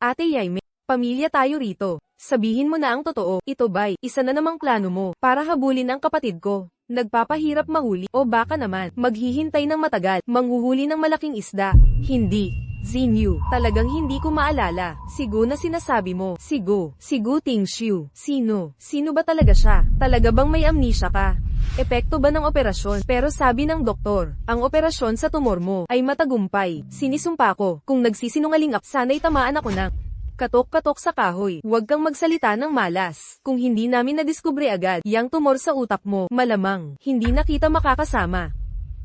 Ate Yaime, pamilya tayo rito. Sabihin mo na ang totoo, ito ba'y isa na namang plano mo para habulin ang kapatid ko? Nagpapahirap mahuli o baka naman maghihintay ng matagal, manghuhuli ng malaking isda? Hindi. Xinyu, talagang hindi ko maalala. Sigo na sinasabi mo. Sigo Tingshu. Sino? Sino ba talaga siya? Talaga bang may amnesia ka? Epekto ba ng operasyon? Pero sabi ng doktor, ang operasyon sa tumor mo ay matagumpay. Sinisumpa ko, kung nagsisinungaling ako, sana'y tamaan ako ng katok-katok sa kahoy. Huwag kang magsalita ng malas. Kung hindi namin nadiskubre agad yang tumor sa utak mo, malamang hindi na kita makakasama.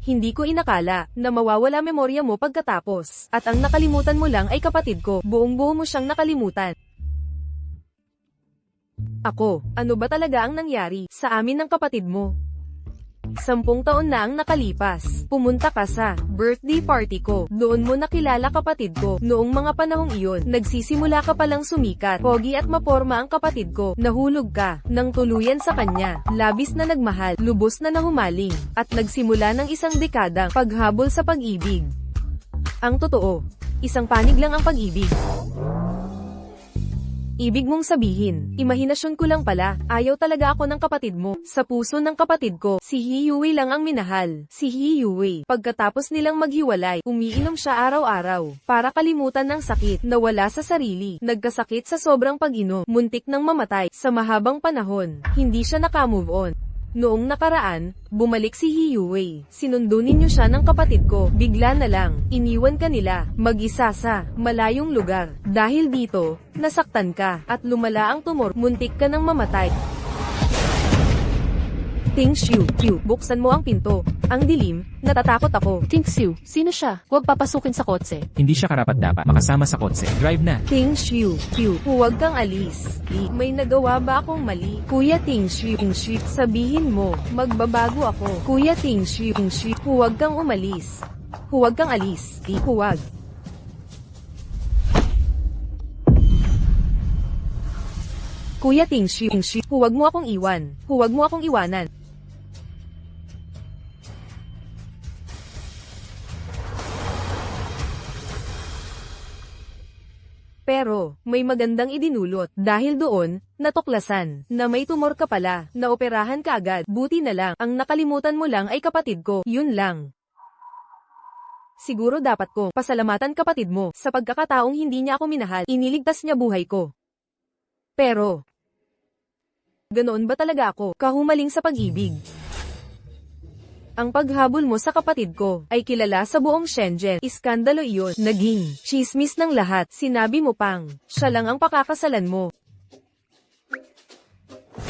Hindi ko inakala na mawawala memorya mo pagkatapos, at ang nakalimutan mo lang ay kapatid ko. Buong-buo mo siyang nakalimutan. Ako, ano ba talaga ang nangyari sa amin ng kapatid mo? 10 taon na ang nakalipas. Pumunta ka sa birthday party ko. Doon mo nakilala kapatid ko. Noong mga panahong iyon, nagsisimula ka palang sumikat. Pogi at maporma ang kapatid ko. Nahulog ka ng tuluyan sa kanya. Labis na nagmahal, lubos na nahumaling, at nagsimula ng isang dekadang paghabol sa pag-ibig. Ang totoo, isang panig lang ang pag-ibig. Ibig mong sabihin, imahinasyon ko lang pala, ayaw talaga ako ng kapatid mo. Sa puso ng kapatid ko, si Hiyue lang ang minahal. Si Hiyue. Pagkatapos nilang maghiwalay, umiinom siya araw-araw para kalimutan ng sakit na wala sa sarili. Nagkasakit sa sobrang pag-inom, muntik nang mamatay sa mahabang panahon. Hindi siya nakamove on. Noong nakaraan, bumalik si Hiyue. Sinundo ninyo siya ng kapatid ko. Bigla na lang, iniwan ka nila, mag-isa sa malayong lugar. Dahil dito, nasaktan ka, at lumala ang tumor, muntik ka nang mamatay. Tingshu, buksan mo ang pinto. Ang dilim, natatakot ako. Tingshu, sino siya? Huwag papasukin sa kotse. Hindi siya karapat-dapat makasama sa kotse. Drive na. Tingshu, huwag kang alis. May nagawa ba akong mali? Kuya Tingshu, sabihin mo, magbabago ako. Kuya Tingshu, huwag kang umalis. Huwag kang alis. Huwag. Kuya Tingshu, huwag mo akong iwan. Huwag mo akong iwanan. Pero, may magandang idinulot, dahil doon, natuklasan, na may tumor ka pala, naoperahan ka agad, buti na lang, ang nakalimutan mo lang ay kapatid ko, yun lang. Siguro dapat ko, pasalamatan kapatid mo, sa pagkakataong hindi niya ako minahal, iniligtas niya buhay ko. Pero, ganoon ba talaga ako, kahumaling sa pag-ibig? Ang paghabol mo sa kapatid ko ay kilala sa buong Shenzhen. Iskandalo iyon. Naging chismis ng lahat. Sinabi mo pang, siya lang ang pakakasalan mo.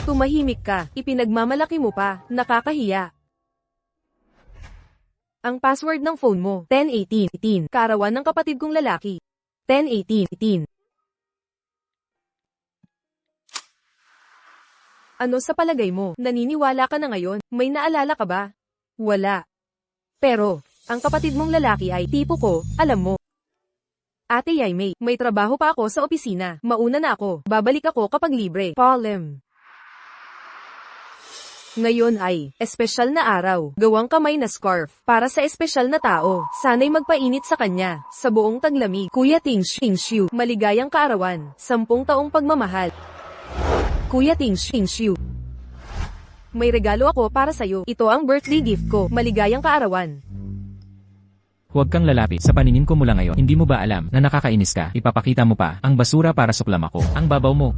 Tumahimik ka. Ipinagmamalaki mo pa. Nakakahiya. Ang password ng phone mo, 1018. Karawan ng kapatid kong lalaki. 1018. Ano sa palagay mo? Naniniwala ka na ngayon? May naalala ka ba? Wala. Pero, ang kapatid mong lalaki ay tipo ko, alam mo. Ate Yaime, may trabaho pa ako sa opisina. Mauna na ako. Babalik ako kapag libre. Palem. Ngayon ay, espesyal na araw. Gawang kamay na scarf. Para sa espesyal na tao. Sana'y magpainit sa kanya. Sa buong taglamig. Kuya Tingshu. Maligayang kaarawan. 10 taong pagmamahal. Kuya Tingshu. May regalo ako para sa'yo. Ito ang birthday gift ko. Maligayang kaarawan. Huwag kang lalapit. Sa paningin ko mula ngayon, hindi mo ba alam na nakakainis ka? Ipapakita mo pa ang basura para suklam ako. Ang babaw mo.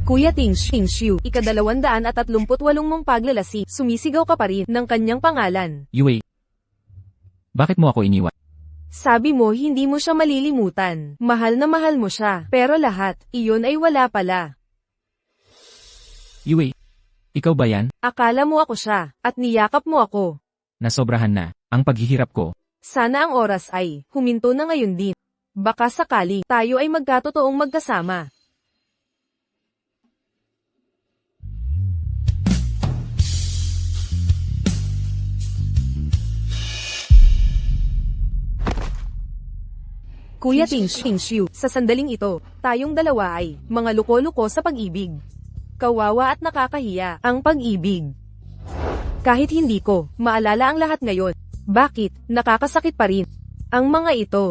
Kuya Tingshu, ika-238 mong paglalasi, sumisigaw ka pa rin ng kanyang pangalan. Yue. Bakit mo ako iniwan? Sabi mo hindi mo siya malilimutan. Mahal na mahal mo siya. Pero lahat, iyon ay wala pala. Yue. Ikaw ba yan? Akala mo ako siya, at niyakap mo ako. Nasobrahan na ang paghihirap ko. Sana ang oras ay huminto na ngayon din. Baka sakali tayo ay magkatotoong magkasama. Kuya Tingshu, sa sandaling ito, tayong dalawa ay mga luko-luko sa pag-ibig. Kawawa at nakakahiya ang pag-ibig. Kahit hindi ko maalala ang lahat ngayon, Bakit? Nakakasakit pa rin. Ang mga ito.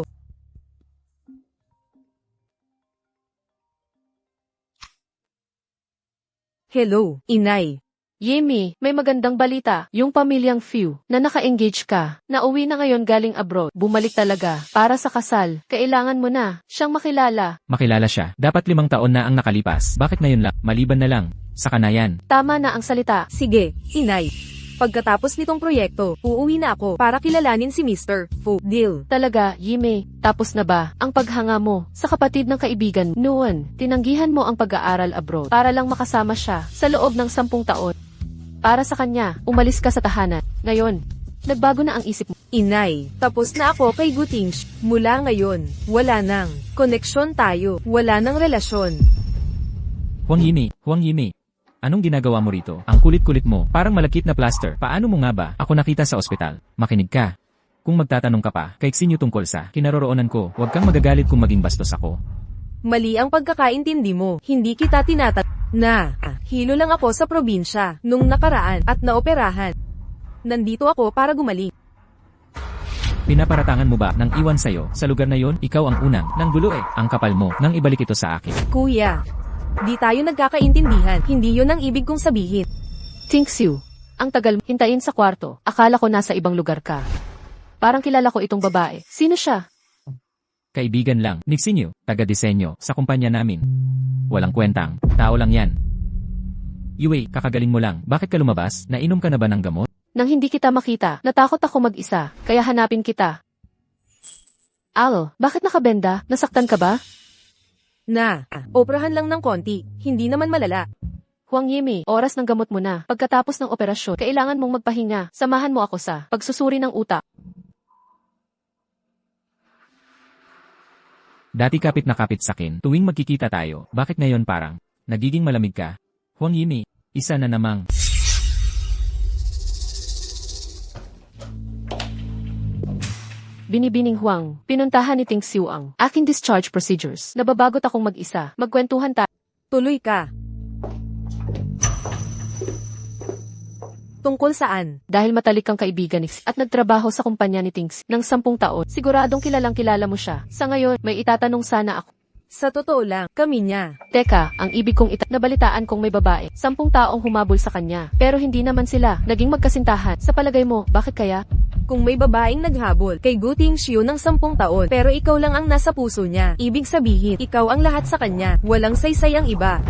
Hello, inay. Yemi, may magandang balita. Yung pamilyang Few, na naka-engage ka, nauwi na ngayon galing abroad. Bumalik talaga. Para sa kasal, kailangan mo na siyang makilala. Makilala siya. Dapat 5 taon na ang nakalipas. Bakit ngayon lang? Maliban na lang. Sa kanayan. Tama na ang salita. Sige, inay. Pagkatapos nitong proyekto, uuwi na ako para kilalanin si Mr. Fu. Deal. Talaga, Yemi, tapos na ba ang paghanga mo sa kapatid ng kaibigan? Noon, tinanggihan mo ang pag-aaral abroad para lang makasama siya sa loob ng 10 taon. Para sa kanya, umalis ka sa tahanan. Ngayon, nagbago na ang isip mo. Inay, tapos na ako kay Gutingsh. Mula ngayon, wala nang koneksyon tayo. Wala nang relasyon. Huang Yimi. Anong ginagawa mo rito? Ang kulit-kulit mo, parang malakit na plaster. Paano mo nga ba ako nakita sa ospital? Makinig ka. Kung magtatanong ka pa, kay Xinyo tungkol sa kinaroroonan ko, huwag kang magagalit kung maging bastos ako. Mali ang pagkakaintindi mo. Hindi kita hilo lang ako sa probinsya nung nakaraan at naoperahan. Nandito ako para gumaling. Pinaparatangan mo ba ng iwan sa'yo sa lugar na yon? Ikaw ang unang nang gulo eh. Ang kapal mo nang ibalik ito sa akin. Kuya, di tayo nagkakaintindihan. Hindi yon ang ibig kong sabihin. Tingxiu, ang tagal mo hintayin sa kwarto. Akala ko nasa ibang lugar ka. Parang kilala ko itong babae. Sino siya? Kaibigan lang, ni Xinyo, taga-disenyo, sa kumpanya namin. Walang kwentang, tao lang yan. Yue, kakagaling mo lang, bakit ka lumabas? Nainom ka na ba ng gamot? Nang hindi kita makita, natakot ako mag-isa, kaya hanapin kita. Alo, bakit nakabenda? Nasaktan ka ba? Oprahan lang ng konti, hindi naman malala. Huang Yimi, oras ng gamot mo na. Pagkatapos ng operasyon, kailangan mong magpahinga. Samahan mo ako sa pagsusuri ng utak. Dati kapit na kapit sakin, tuwing magkikita tayo, bakit ngayon parang nagiging malamig ka? Huang Yimi, isa na namang. Binibining Huang, pinuntahan ni Tingxiu ang aking discharge procedures. Nababagot akong mag-isa. Magkwentuhan tayo. Tuloy ka. Tungkol saan? Dahil matalik kang kaibigan ni Xi at nagtrabaho sa kumpanya ni Tingxiu ng 10 taon, siguradong kilalang kilala mo siya. Sa ngayon, may itatanong sana ako. Sa totoo lang, kami niya. Teka, ang ibig kong nabalitaan kong may babae. 10 taong humabol sa kanya. Pero hindi naman sila naging magkasintahan. Sa palagay mo, bakit kaya? Kung may babaeng naghabol kay Gutingxiu ng 10 taon, pero ikaw lang ang nasa puso niya, ibig sabihin, ikaw ang lahat sa kanya, walang saysay ang iba.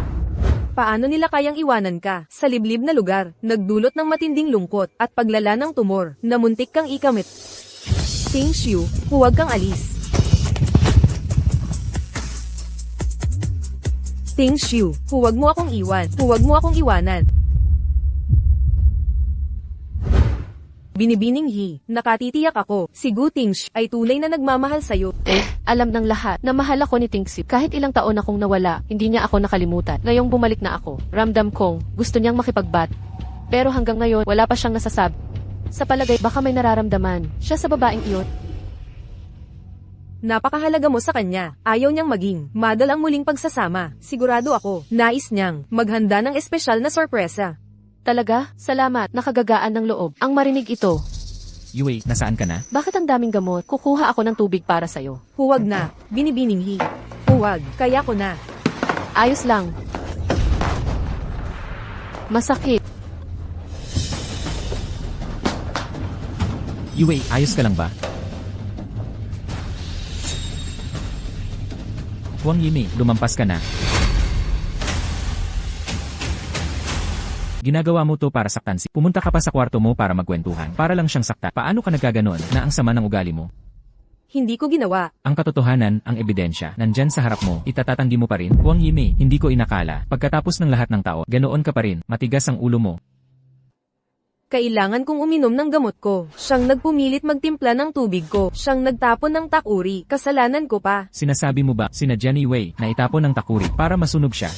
Paano nila kayang iwanan ka sa liblib na lugar, nagdulot ng matinding lungkot at paglala ng tumor, na muntik kang ikamit? Tingxiu, huwag kang alis. Tingxiu, huwag mo akong iwan, huwag mo akong iwanan. Binibining Yi, nakatitiyak ako, si Gutingxiu ay tunay na nagmamahal sa'yo. Alam ng lahat na mahal ako ni Tingxiu. Kahit ilang taon akong nawala, hindi niya ako nakalimutan. Ngayong bumalik na ako, ramdam kong gusto niyang makipagbat. Pero hanggang ngayon, wala pa siyang nasasabi. Sa palagay, baka may nararamdaman siya sa babaeng iyon. Napakahalaga mo sa kanya, ayaw niyang maging madal ang muling pagsasama. Sigurado ako, nais niyang maghanda ng espesyal na sorpresa. Talaga? Salamat, nakagagaan ng loob. Ang marinig ito. Yue, nasaan ka na? Bakit ang daming gamot? Kukuha ako ng tubig para sa'yo. Huwag na, binibining Yi. Huwag, kaya ko na. Ayos lang. Masakit. Yue, ayos ka lang ba? Huang Yimi, lumampas ka na. Ginagawa mo to para saktan si. Pumunta ka pa sa kwarto mo para magkwentuhan. Para lang siyang sakta. Paano ka nagkaganon na ang sama ng ugali mo? Hindi ko ginawa. Ang katotohanan, ang ebidensya, nandyan sa harap mo, itatatanggi mo pa rin? Huang Yimi, hindi ko inakala. Pagkatapos ng lahat ng tao, ganoon ka pa rin, matigas ang ulo mo. Kailangan kong uminom ng gamot ko. Siyang nagpumilit magtimpla ng tubig ko. Siyang nagtapon ng takuri. Kasalanan ko pa. Sinasabi mo ba, sina Jenny Wei, na itapon ng takuri para masunog siya?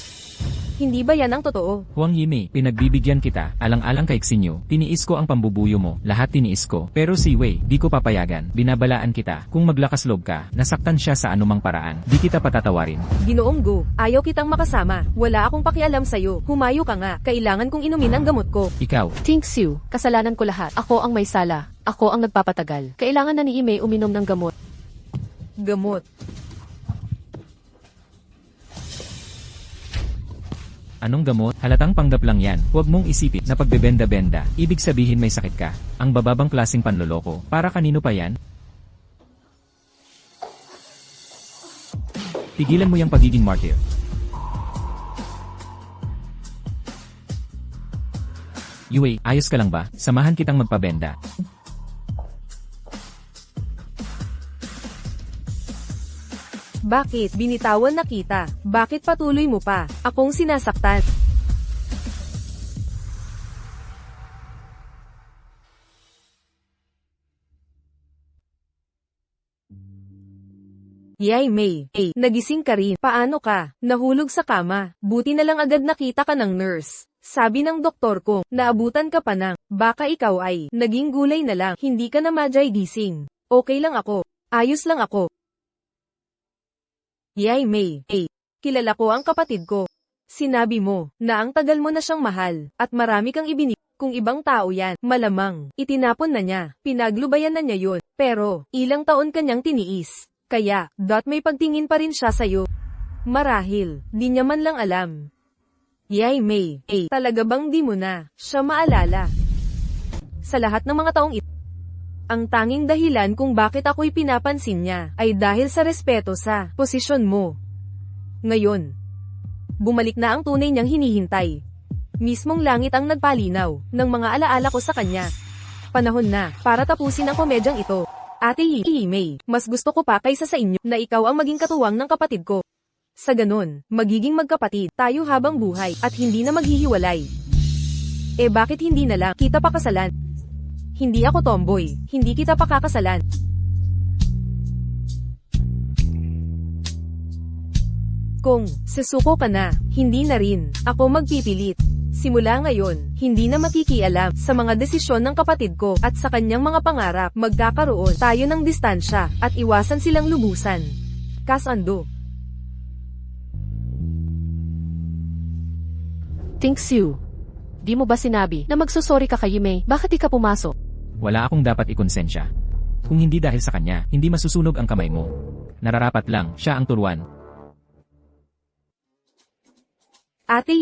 Hindi ba yan ang totoo? Huang Yimi, pinagbibigyan kita, alang-alang kay Xinyo, tiniis ko ang pambubuyo mo, lahat tiniis ko. Pero si Wei, di ko papayagan, binabalaan kita, kung maglakas loob ka, nasaktan siya sa anumang paraan, di kita patatawarin. Ginoong Go, ayaw kitang makasama, wala akong pakialam sa'yo, humayo ka nga, kailangan kong inumin ang gamot ko. Ikaw, Tingxiu, kasalanan ko lahat. Ako ang may sala. Ako ang nagpapatagal. Kailangan na ni Ime uminom ng gamot. Gamot. Anong gamot? Halatang panggap lang yan. Huwag mong isipin na pagbebenda-benda, ibig sabihin may sakit ka. Ang bababang klaseng panloloko. Para kanino pa yan? Tigilan mo yung pagiging martyr. Yue, ayos ka lang ba? Samahan kitang magpabenda. Bakit? Binitawan na kita. Bakit patuloy mo pa? Akong sinasaktan. Yay May, nagising ka rin. Paano ka? Nahulog sa kama. Buti na lang agad nakita ka ng nurse. Sabi ng doktor ko, naabutan ka pa ng, baka ikaw ay, naging gulay na lang, hindi ka na madyay gising. Okay lang ako. Ayos lang ako. Yay May, kilala ko ang kapatid ko. Sinabi mo, na ang tagal mo na siyang mahal, at marami kang ibinigay. Kung ibang tao yan, malamang, itinapon na niya, pinaglubayan na niya yun. Pero, ilang taon kanyang tiniis. Kaya, may pagtingin pa rin siya sa'yo. Marahil, di niya man lang alam. Yay May, talaga bang di mo na siya maalala? Sa lahat ng mga taong ito, ang tanging dahilan kung bakit ako'y pinapansin niya, ay dahil sa respeto sa posisyon mo. Ngayon, bumalik na ang tunay niyang hinihintay. Mismong langit ang nagpalinaw ng mga alaala ko sa kanya. Panahon na para tapusin ang komedyang ito. Ate May, mas gusto ko pa kaysa sa inyo na ikaw ang maging katuwang ng kapatid ko. Sa ganon, magiging magkapatid tayo habang buhay at hindi na maghihiwalay. Bakit hindi na lang kita pakasalan? Hindi ako tomboy, hindi kita pakakasalan. Kung susuko ka na, hindi na rin ako magpipilit. Simula ngayon, hindi na makikialam sa mga desisyon ng kapatid ko at sa kanyang mga pangarap. Magkakaroon tayo ng distansya at iwasan silang lubusan. Kasando. Thanks you. Di mo ba sinabi na magsusorry ka kay Ime? Bakit di ka pumasok? Wala akong dapat ikonsensya. Kung hindi dahil sa kanya, hindi masusunog ang kamay mo. Nararapat lang, siya ang turuan. Ate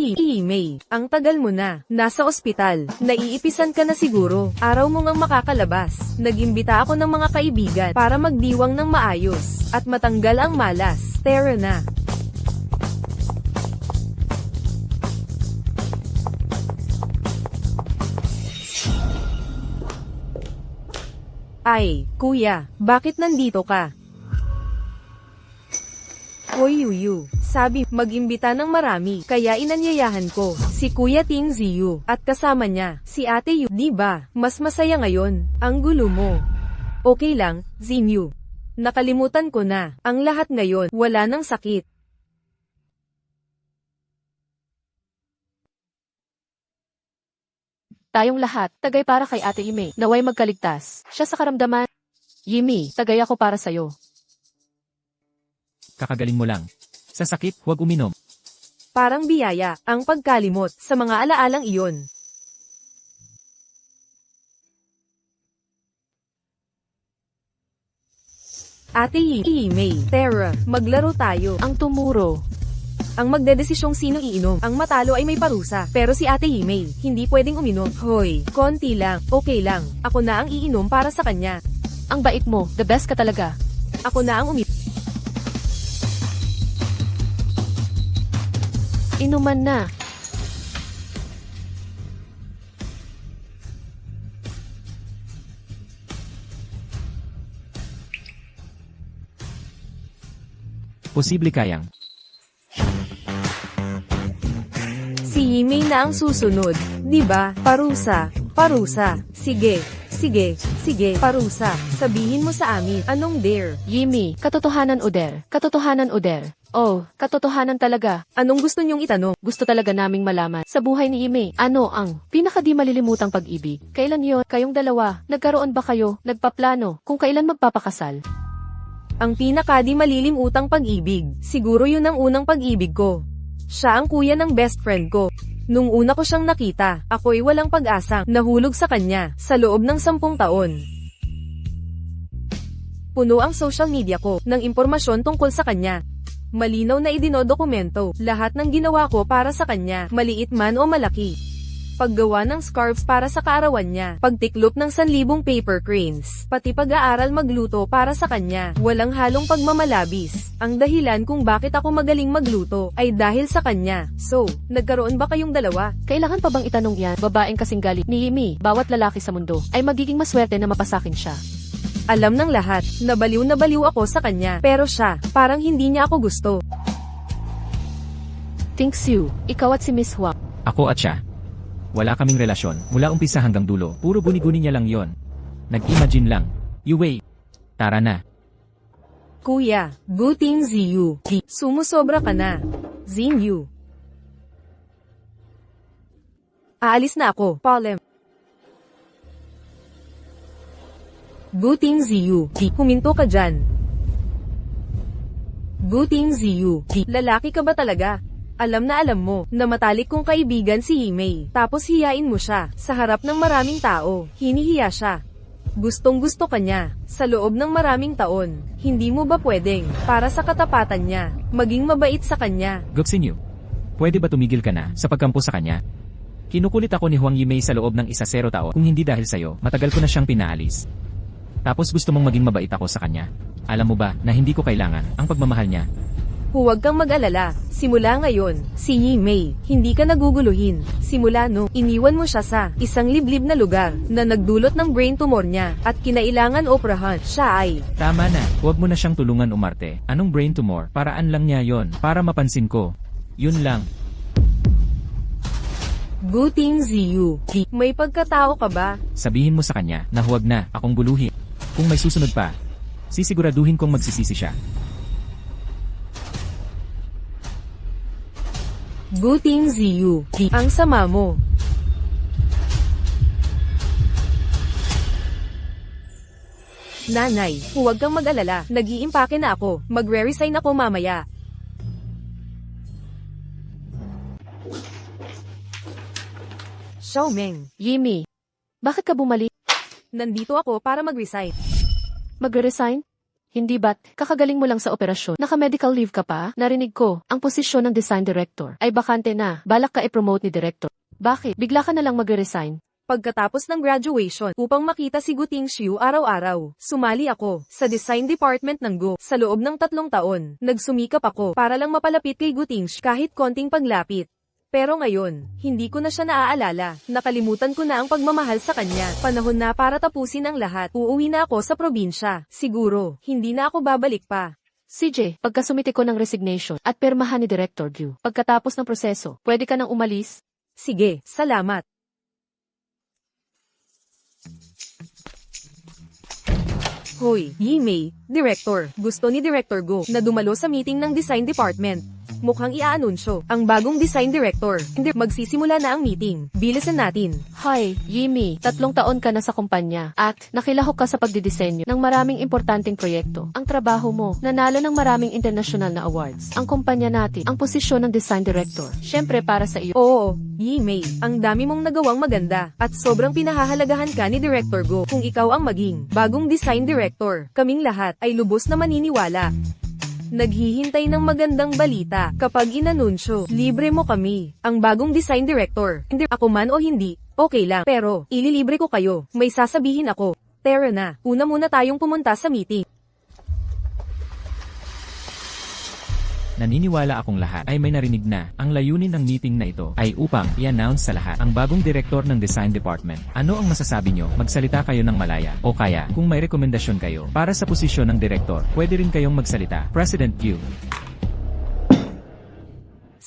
May, ang tagal mo na, nasa ospital, naiipisan ka na siguro, araw mo ngang makakalabas. Nag-imbita ako ng mga kaibigan para magdiwang ng maayos, at matanggal ang malas. Tara na. Ay, kuya, bakit nandito ka? Hoy Yuyu, sabi mag-imbita ng marami, kaya inanyayahan ko si Kuya Ting Ziyu at kasama niya si Ate Yu. Di ba? Mas masaya ngayon ang gulo mo. Okay lang, Zinyu. Nakalimutan ko na ang lahat ngayon, wala nang sakit. Tayong lahat, tagay para kay Ate Ime, naway magkaligtas. Siya sa karamdaman. Yimi, tagay ako para sa'yo. Kakagaling mo lang. Sa sakit, huwag uminom. Parang biyaya ang pagkalimot sa mga alaalang iyon. Ate May, Tara, maglaro tayo. Ang tumuro. Ang magdedesisyong sino iinom, ang matalo ay may parusa. Pero si Ate May, hindi pwedeng uminom. Hoy, konti lang, okay lang. Ako na ang iinom para sa kanya. Ang bait mo, the best ka talaga. Ako na ang uminom. Inuman na. Posible kayang. Si May na ang susunod, di ba? Parusa, parusa. Sige, sige, sige, parusa. Sabihin mo sa amin, anong dare? Yimi, katotohanan o dare? Katotohanan o dare? Oh, katotohanan talaga. Anong gusto niyong itanong? Gusto talaga naming malaman. Sa buhay ni Ime, ano ang pinaka di malilimutang pag-ibig? Kailan yon? Kayong dalawa, nagkaroon ba kayo, nagpaplano, kung kailan magpapakasal? Ang pinaka di malilimutang pag-ibig, siguro yun ang unang pag-ibig ko. Siya ang kuya ng best friend ko. Nung una ko siyang nakita, ako'y walang pag-asang nahulog sa kanya sa loob ng 10 taon. Puno ang social media ko ng impormasyon tungkol sa kanya. Malinaw na idinodokumento lahat ng ginawa ko para sa kanya, maliit man o malaki. Paggawa ng scarves para sa kaarawan niya, pagtiklop ng 1,000 paper cranes, pati pag-aaral magluto para sa kanya, walang halong pagmamalabis. Ang dahilan kung bakit ako magaling magluto ay dahil sa kanya. So, nagkaroon ba kayong dalawa? Kailangan pa bang itanong yan? Babaeng kasing galing ni Yimi, bawat lalaki sa mundo ay magiging maswerte na mapasakin siya. Alam ng lahat, na baliw ako sa kanya, pero siya, parang hindi niya ako gusto. Thanks you, ikaw at si Miss Huang. Ako at siya. Wala kaming relasyon, mula umpisa hanggang dulo, puro guni-guni niya lang yon. Nag-imagine lang. Yue. Tara na. Kuya, Guting Ziyu. Sumusobra ka na. Zinyu. Aalis na ako, Polem. Guting Ziyu. Huminto ka dyan. Guting Ziyu. Lalaki ka ba talaga? Alam na alam mo, na matalik kong kaibigan si Himei, tapos hiyain mo siya, sa harap ng maraming tao, hinihiya siya. Gustong gusto ka niya, sa loob ng maraming taon, hindi mo ba pwedeng, para sa katapatan niya, maging mabait sa kanya? Goksinyu. Pwede ba tumigil ka na sa pagkampo sa kanya? Kinukulit ako ni Huang Yimei sa loob ng 1-0 taon, kung hindi dahil sa'yo, matagal ko na siyang pinaalis. Tapos gusto mong maging mabait ako sa kanya. Alam mo ba na hindi ko kailangan ang pagmamahal niya? Huwag kang mag-alala, simula ngayon, si Yimei, hindi ka naguguluhin. Simula no, iniwan mo siya sa isang liblib na lugar na nagdulot ng brain tumor niya at kinailangan operahan. Siya ay Tama na, huwag mo na siyang tulungan umarte. Anong brain tumor? Paraan lang niya yon para mapansin ko. Yun lang. Guting Ziyu. May pagkatao ka ba? Sabihin mo sa kanya na huwag na akong guluhin. Kung may susunod pa, sisiguraduhin kong magsisisi siya. Guting Ziyu. Ang sama mo. Nanay, huwag kang mag-alala, nag-iimpake na ako, magre-resign ako mamaya. Xiaomeng, Yimi, bakit ka bumalik? nandito ako para mag-resign. Magre-resign? Hindi ba't, kakagaling mo lang sa operasyon, naka-medical leave ka pa? Narinig ko, ang posisyon ng design director ay bakante na, balak ka i-promote ni director. Bakit? Bigla ka na lang magre-resign? Pagkatapos ng graduation, upang makita si Guting Xiu araw-araw, sumali ako sa design department ng Go. Sa loob ng 3 taon, nagsumikap ako para lang mapalapit kay Guting Xiu kahit konting paglapit. Pero ngayon, hindi ko na siya naaalala. Nakalimutan ko na ang pagmamahal sa kanya. Panahon na para tapusin ang lahat. Uuwi na ako sa probinsya. Siguro, hindi na ako babalik pa. CJ, pagkasumite ko ng resignation at permahan ni Director Gu, pagkatapos ng proseso, pwede ka nang umalis? Sige, salamat. Hoy, Yimei, Director. Gusto ni Director Go na dumalo sa meeting ng Design Department. Mukhang iaanunsyo ang bagong Design Director. Hindi, magsisimula na ang meeting. Bilisan natin. Hi, Yimi, 3 taon ka na sa kumpanya at nakilahok ka sa pagdidisenyo ng maraming importanteng proyekto. Ang trabaho mo, nanalo ng maraming international na awards. Ang kumpanya natin, ang posisyon ng Design Director. Siyempre para sa iyo. Oo, Yimei, ang dami mong nagawang maganda at sobrang pinahahalagahan ka ni Director Go kung ikaw ang maging bagong Design Director. Kaming lahat ay lubos na maniniwala. Naghihintay ng magandang balita. Kapag inanunsyo, libre mo kami, ang bagong design director. Hindi ako man o hindi, okay lang. Pero, ililibre ko kayo. May sasabihin ako. Tara na, una muna tayong pumunta sa meeting. Naniniwala akong lahat ay may narinig na ang layunin ng meeting na ito ay upang i-announce sa lahat ang bagong direktor ng design department. Ano ang masasabi nyo? Magsalita kayo ng malaya. O kaya, kung may rekomendasyon kayo para sa posisyon ng direktor, pwede rin kayong magsalita. President Q.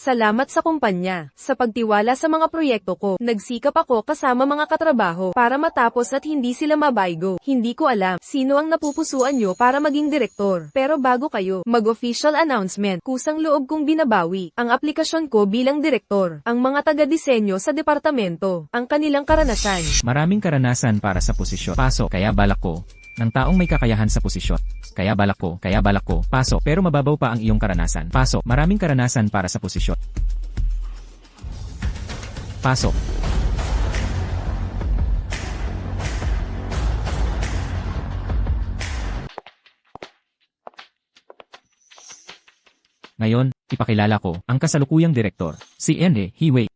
Salamat sa kumpanya, sa pagtiwala sa mga proyekto ko. Nagsikap ako kasama mga katrabaho para matapos at hindi sila mabaygo. Hindi ko alam sino ang napupusuan nyo para maging direktor. Pero bago kayo mag-official announcement, kusang loob kong binabawi ang aplikasyon ko bilang direktor. Ang mga taga-disenyo sa departamento, ang kanilang karanasan. Maraming karanasan para sa posisyon. Paso, kaya balak ko ng taong may kakayahan sa posisyon. Kaya balak ko, paso, pero mababaw pa ang iyong karanasan. Paso, maraming karanasan para sa posisyon. Paso. Ngayon, ipakilala ko, ang kasalukuyang direktor, si N.A. Hiwei.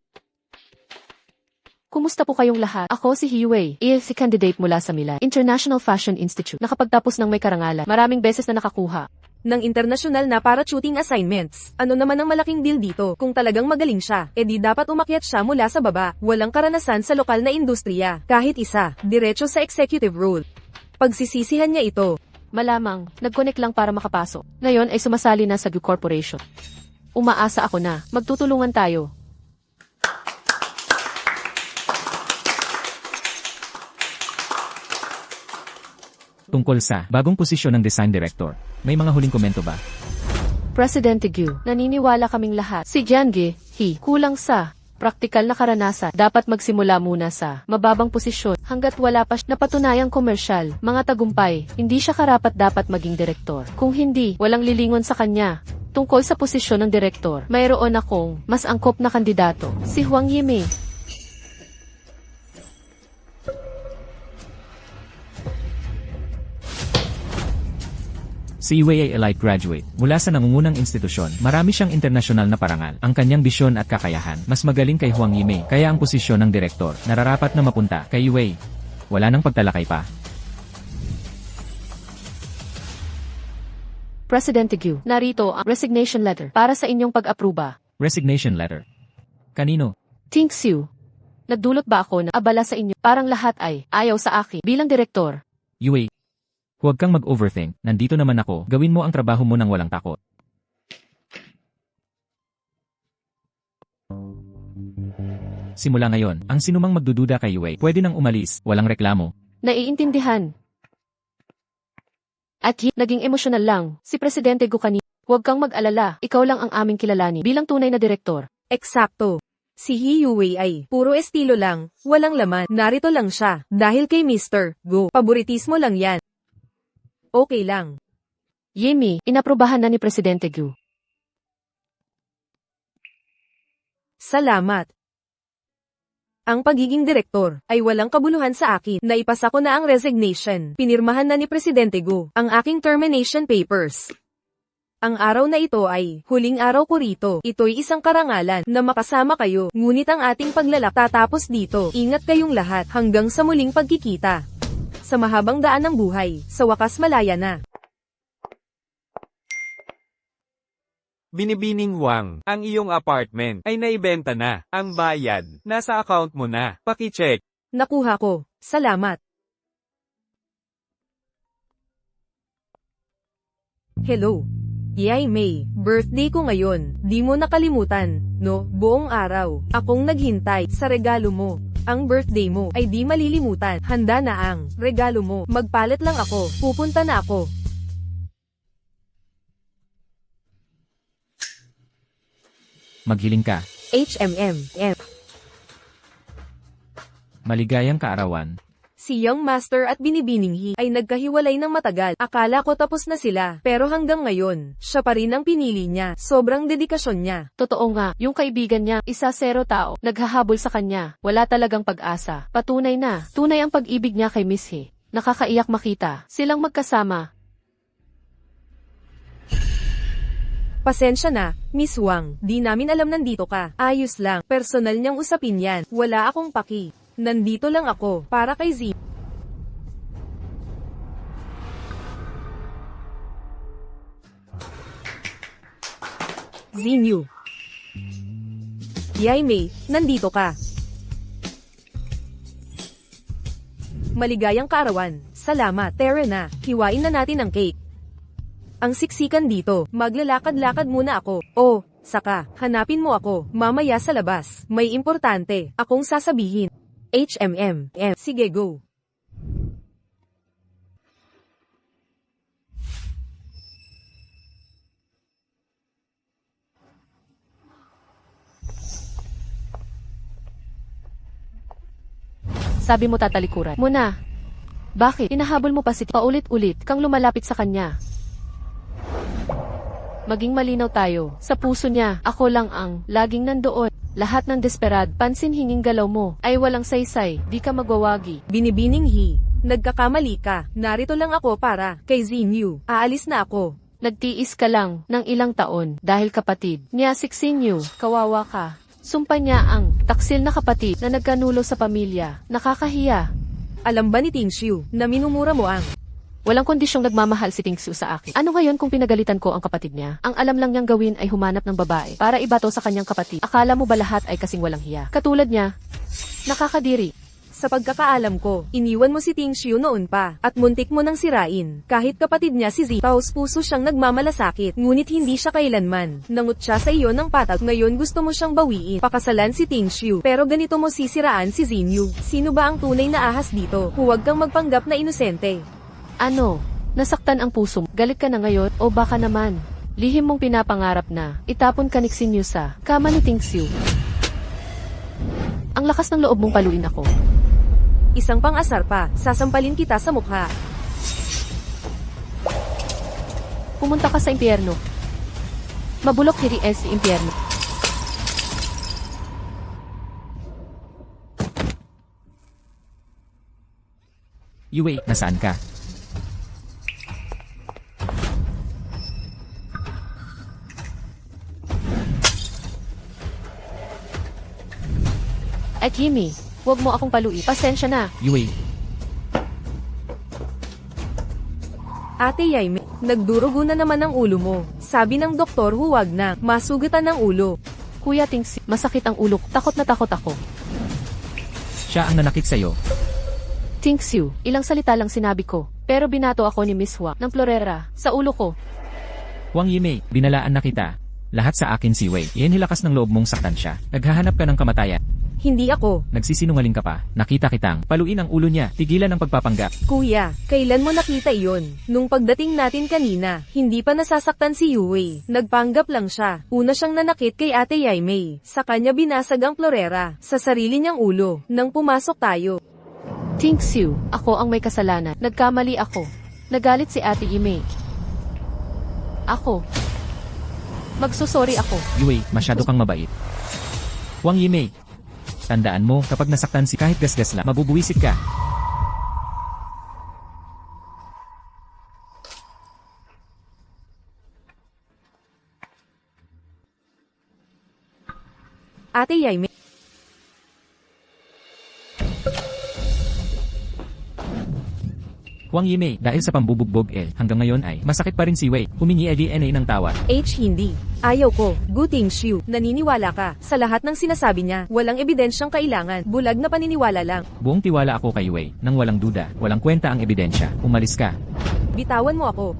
Kumusta po kayong lahat? Ako si Hiwei, ESC candidate mula sa Milan International Fashion Institute. Nakapagtapos ng may karangalan. Maraming beses na nakakuha ng internasyonal na parachuting assignments. Ano naman ang malaking deal dito? Kung talagang magaling siya, edi dapat umakyat siya mula sa baba. Walang karanasan sa lokal na industriya. Kahit isa, diretso sa executive role. Pagsisisihan niya ito. Malamang, nag-connect lang para makapasok. Ngayon ay sumasali na sa Gu Corporation. Umaasa ako na, magtutulungan tayo. Tungkol sa bagong posisyon ng design director. May mga huling komento ba? Presidente Gu, naniniwala kaming lahat. Si Jiange, kulang sa praktikal na karanasan. Dapat magsimula muna sa mababang posisyon hanggat wala pa napatunayang komersyal. Mga tagumpay, hindi siya karapat dapat maging direktor. Kung hindi, walang lilingon sa kanya. Tungkol sa posisyon ng direktor, mayroon akong mas angkop na kandidato, si Huang Yimei. Si Wei ay elite graduate mula sa nangungunang institusyon. Marami siyang internasyonal na parangal. Ang kanyang bisyon at kakayahan mas magaling kay Huang Yimei. Kaya ang posisyon ng direktor nararapat na mapunta kay Wei. Wala nang pagtalakay pa. Presidente Gu, narito ang resignation letter para sa inyong pag-apruba. Resignation letter. Kanino? Thanks you. Nagdulot ba ako na abala sa inyo? Parang lahat ay ayaw sa akin bilang direktor. Yue. Huwag kang mag-overthink. Nandito naman ako. Gawin mo ang trabaho mo nang walang takot. Simula ngayon, ang sinumang magdududa kay Yue, pwede nang umalis. Walang reklamo. Naiintindihan. At naging emosyonal lang. Si Presidente Gu kanina. Huwag kang mag-alala. Ikaw lang ang aming kilalanin bilang tunay na direktor. Eksakto. Si Hiwei ay puro estilo lang, walang laman. Narito lang siya dahil kay Mr. Gu. Paboritismo lang yan. Okay lang. Yimei, inaprubahan na ni Presidente Gu. Salamat. Ang pagiging direktor ay walang kabuluhan sa akin. Naipasa ko na ang resignation. Pinirmahan na ni Presidente Gu ang aking termination papers. Ang araw na ito ay huling araw ko rito. Ito'y isang karangalan na makasama kayo. Ngunit ang ating paglalak tatapos dito. Ingat kayong lahat hanggang sa muling pagkikita. Sa mahabang daan ng buhay, sa wakas malaya na. Binibining Huang, ang iyong apartment ay naibenta na. Ang bayad, nasa account mo na. Paki-check. Nakuha ko. Salamat. Hello. Yay May, birthday ko ngayon. Di mo nakalimutan, no? Buong araw, akong naghintay sa regalo mo. Ang birthday mo ay di malilimutan. Handa na ang regalo mo. Magpalit lang ako. Pupunta na ako. Maghiling ka. HMM. Maligayang kaarawan. Si Young Master at Binibining He ay nagkahiwalay ng matagal. Akala ko tapos na sila. Pero hanggang ngayon, siya pa rin ang pinili niya. Sobrang dedikasyon niya. Totoo nga, yung kaibigan niya, isa zero tao, naghahabol sa kanya. Wala talagang pag-asa. Patunay na, tunay ang pag-ibig niya kay Miss He. Nakakaiyak makita. Silang magkasama. Pasensya na, Miss Wang. Di namin alam nandito ka. Ayos lang. Personal niyang usapin yan. Wala akong paki. Nandito lang ako, para kay Z. Zinyu. Yay May, nandito ka. Maligayang kaarawan. Salamat. Tara na, hiwain na natin ang cake. Ang siksikan dito, maglalakad-lakad muna ako. Oh, saka, hanapin mo ako, mamaya sa labas. May importante, akong sasabihin. HMM. Sige go. Sabi mo tatalikuran mo na. Bakit? Inahabol mo pa si paulit-ulit kang lumalapit sa kanya. Maging malinaw tayo. Sa puso niya, ako lang ang laging nandoon. Lahat ng desperad, pansin-hinging galaw mo, ay walang saysay, di ka magwawagi. Binibining He, nagkakamali ka. Narito lang ako para kay Zinyu. Aalis na ako. Nagtiis ka lang ng ilang taon dahil kapatid niya si Xinyu, kawawa ka. Sumpa niya ang taksil na kapatid na nagkanulo sa pamilya. Nakakahiya. Alam ba ni Tingshu na minumura mo ang Walang kondisyong nagmamahal si Tingsu sa akin. Ano ngayon kung pinagalitan ko ang kapatid niya? Ang alam lang niyang gawin ay humanap ng babae para ibato sa kanyang kapatid. Akala mo ba lahat ay kasing walang hiya? Katulad niya, nakakadiri. Sa pagkakaalam ko, iniwan mo si Tingshu noon pa, at muntik mo nang sirain. Kahit kapatid niya si Zi, paus-puso siyang nagmamalasakit, ngunit hindi siya kailanman. Nangut siya sa iyo ng patag, ngayon gusto mo siyang bawiin. Pakasalan si Tingshu, pero ganito mo sisiraan si Xinyu. Sino ba ang tunay na ahas dito? Huwag kang magpanggap na inosente. Ano? Nasaktan ang puso mo? Galit ka na ngayon? O baka naman, lihim mong pinapangarap na itapon ka ni Xinyu sa kama ni Tingsu. Ang lakas ng loob mong paluin ako. Isang pang-asar pa, sasampalin kita sa mukha. Pumunta ka sa impyerno. Mabulok hiri si impyerno. Yue, nasaan ka? At Himi, huwag mo akong paluin. Pasensya na. Yue, Ate Yaime, nagdurugo na naman ang ulo mo. Sabi ng doktor huwag na, masugatan ang ulo. Kuya Tingsi, masakit ang ulo ko. Takot na takot ako. siya ang nanakit sa'yo. Tingsu, ilang salita lang sinabi ko. Pero binato ako ni Miss Hua ng Florera sa ulo ko. Huang Yimei, binalaan na kita. Lahat sa akin si Wei. Iyan hilakas ng loob mong saktan siya. Naghahanap ka ng kamatayan. Hindi ako. Nagsisinungaling ka pa. Nakita kitang. Paluin ang ulo niya. Tigilan ang pagpapanggap. Kuya, kailan mo nakita iyon? Nung pagdating natin kanina, hindi pa nasasaktan si Yue. Nagpanggap lang siya. Una siyang nanakit kay Ate Yaimei. Sa kanya binasag ang Florera. Sa sarili niyang ulo. Nang pumasok tayo. Tingsu, ako ang may kasalanan. Nagkamali ako. Nagalit si Ate Imei. Ako. Magsusori ako. Yue, masyado kang mabait. Huang Yimei, tandaan mo, kapag nasaktan si kahit gasgas lang, mabubuwisit ka. Ate Yaimei. Huang Yimei, dahil sa pambubugbog hanggang ngayon ay masakit pa rin si Wei. Humingi DNA ng tawad. Hindi. Ayaw ko. Gu Tingshu, naniniwala ka. Sa lahat ng sinasabi niya, walang ebidensyang kailangan. Bulag na paniniwala lang. Buong tiwala ako kay Wei. Nang walang duda, walang kwenta ang ebidensya. Umalis ka. Bitawan mo ako.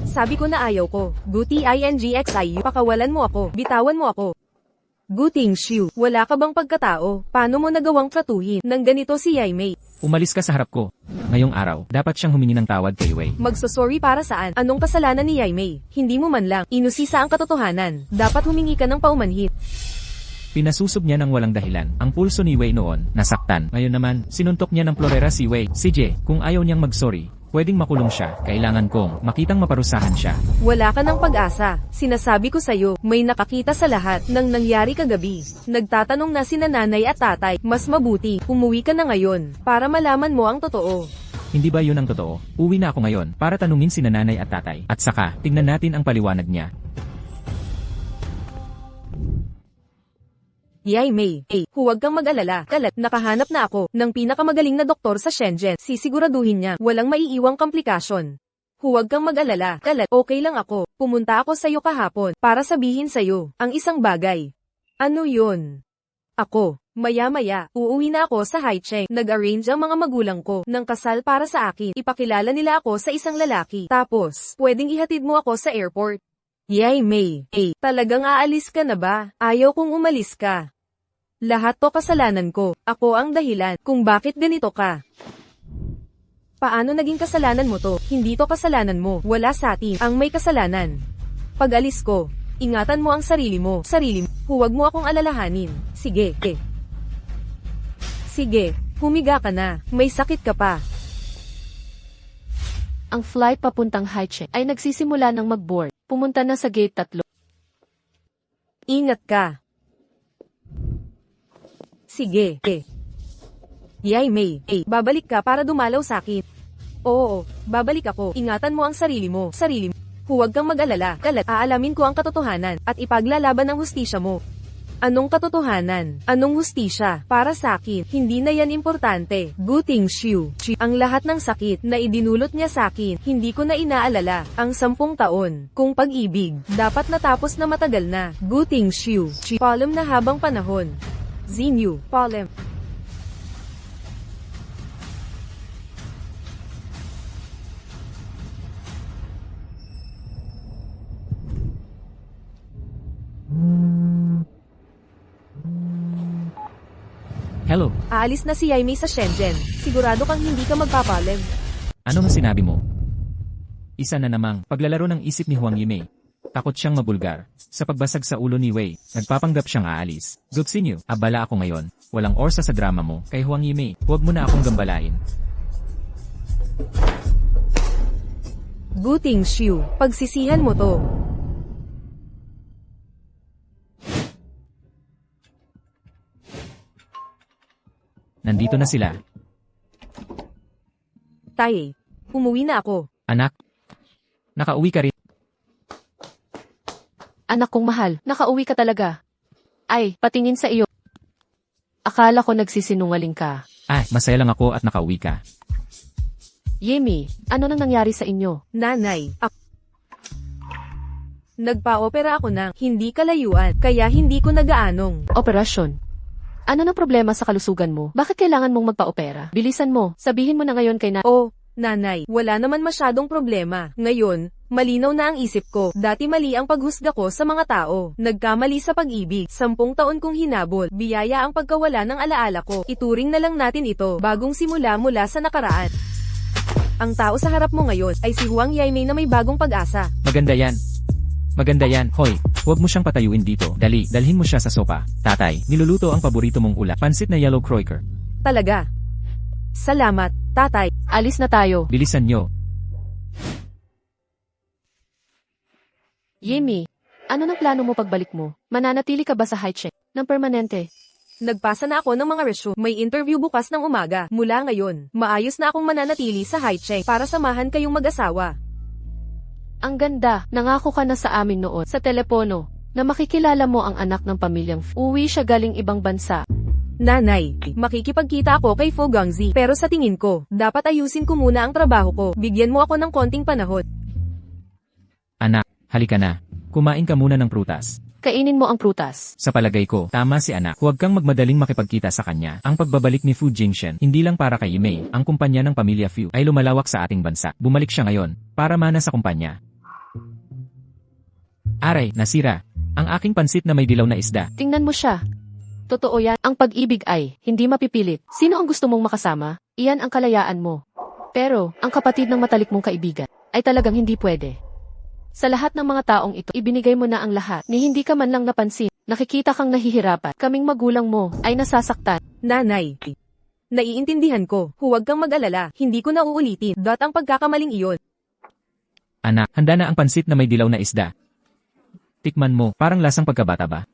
Sabi ko na ayaw ko. Gu Tingxiu, pakawalan mo ako. Bitawan mo ako. Gu Tingshu, wala ka bang pagkatao? Paano mo nagawang tratuhin ng ganito si Yaimei? Umalis ka sa harap ko. Ngayong araw, dapat siyang humingi ng tawad kay Wei. Magsosorry para saan? Anong kasalanan ni Yaimei? Hindi mo man lang inusisa ang katotohanan. Dapat humingi ka ng paumanhin. Pinasusob niya ng walang dahilan. Ang pulso ni Wei noon, nasaktan. Ngayon naman, sinuntok niya ng Florera si Wei. Si Je, kung ayaw niyang mag-sorry, pwedeng makulong siya. Kailangan kong makitang maparusahan siya. Wala ka ng pag-asa. Sinasabi ko sa'yo, may nakakita sa lahat ng nangyari kagabi. Nagtatanong na sina nanay at tatay, mas mabuti, umuwi ka na ngayon, para malaman mo ang totoo. Hindi ba yun ang totoo? Uwi na ako ngayon, para tanungin si nanay at tatay. At saka, tingnan natin ang paliwanag niya. Yaimei, huwag kang mag-alala. Kalat, nakahanap na ako ng pinakamagaling na doktor sa Shenzhen. Sisiguraduhin niya, walang maiiwang komplikasyon. Huwag kang mag-alala. Kalat, okay lang ako. Pumunta ako sa'yo kahapon para sabihin sa'yo ang isang bagay. Ano yun? Ako, maya-maya, uuwi na ako sa Haicheng. Nag-arrange ang mga magulang ko ng kasal para sa akin. Ipakilala nila ako sa isang lalaki. Tapos, pwedeng ihatid mo ako sa airport. Yaimei, talagang aalis ka na ba? Ayaw kong umalis ka. Lahat to kasalanan ko. Ako ang dahilan kung bakit ganito ka. Paano naging kasalanan mo to? Hindi to kasalanan mo. Wala sa atin ang may kasalanan. Pag alis ko, ingatan mo ang sarili mo. Huwag mo akong alalahanin. Sige. Sige, humiga ka na. May sakit ka pa. Ang flight papuntang Haicheng ay nagsisimula ng mag-board. Pumunta na sa gate 3. Ingat ka. Sige. Yaimei, babalik ka para dumalaw sa akin. Oo, babalik ako. Ingatan mo ang sarili mo. Huwag kang mag-alala, aalamin ko ang katotohanan, at ipaglalaban ang hustisya mo. Anong katotohanan? Anong hustisya? Para sa akin, hindi na yan importante. Guting Xiu. Ang lahat ng sakit na idinulot niya sa akin, hindi ko na inaalala. Ang 10 taon, kung pag-ibig, dapat natapos na matagal na. Guting Xiu. Palem na habang panahon. Xinyu. Palem. Hello, Aalis na si Yaimei sa Shenzhen. Sigurado kang hindi ka magpapalag. ano nga sinabi mo? Isa na namang paglalaro ng isip ni Huang Yimei. Takot siyang mabulgar. Sa pagbasag sa ulo ni Wei, nagpapanggap siyang aalis. Gupsinyo, abala ako ngayon. Walang orsa sa drama mo. Kay Huang Yimei, huwag mo na akong gambalain. Guting Xiu. Pagsisihan mo to. Nandito na sila. Tae. Umuwi na ako. Anak, nakauwi ka rin. Anak kong mahal, nakauwi ka talaga. Ay, patingin sa iyo. Akala ko nagsisinungaling ka. Masaya lang ako at nakauwi ka. Yemi, ano nang nangyari sa inyo? Nanay. Nagpa-opera ako ng hindi kalayuan, kaya hindi ko nagaanong. Operasyon. Ano nang problema sa kalusugan mo? Bakit kailangan mong magpa-opera? Bilisan mo, sabihin mo na ngayon kay Nanay, wala naman masyadong problema. Ngayon, malinaw na ang isip ko. Dati mali ang paghusga ko sa mga tao. Nagkamali sa pag-ibig. 10 taon kong hinabol. Biyaya ang pagkawala ng alaala ko. Ituring na lang natin ito. Bagong simula mula sa nakaraan. Ang tao sa harap mo ngayon ay si Huang Yaimei na may bagong pag-asa. Maganda yan. Maganda yan. Hoy, huwag mo siyang patayuin dito. Dali, dalhin mo siya sa sopa. Tatay, niluluto ang paborito mong ulam. Pansit na yellow croaker. Talaga. Salamat, tatay. Alis na tayo. Bilisan nyo. Yemi, ano nang plano mo pagbalik mo? Mananatili ka ba sa high check ng permanente? Nagpasa na ako ng mga resume. May interview bukas ng umaga. Mula ngayon, maayos na akong mananatili sa high check para samahan kayong mag-asawa. Ang ganda, nangako ka na sa amin noon sa telepono na makikilala mo ang anak ng pamilyang uwi siya galing ibang bansa. Nanay, makikipagkita ako kay Fu Gangzi, pero sa tingin ko, dapat ayusin ko muna ang trabaho ko. Bigyan mo ako ng konting panahon. Anak, halika na. Kumain ka muna ng prutas. Kainin mo ang prutas. Sa palagay ko, tama si anak. Huwag kang magmadaling makipagkita sa kanya. Ang pagbabalik ni Fu Jingshen, hindi lang para kay Yimei. Ang kumpanya ng pamilya Fu ay lumalawak sa ating bansa. Bumalik siya ngayon, para mana sa kumpanya. Aray, nasira. Ang aking pansit na may dilaw na isda. Tingnan mo siya. Totoo yan, ang pag-ibig ay hindi mapipilit. Sino ang gusto mong makasama? Iyan ang kalayaan mo. Pero, ang kapatid ng matalik mong kaibigan ay talagang hindi pwede. Sa lahat ng mga taong ito, ibinigay mo na ang lahat, ni hindi ka man lang napansin. Nakikita kang nahihirapan. Kaming magulang mo ay nasasaktan. Nanay, naiintindihan ko. Huwag kang mag-alala. Hindi ko na uulitin. Ang pagkakamaling iyon. Anak, handa na ang pansit na may dilaw na isda. Tikman mo, parang lasang pagkabata ba?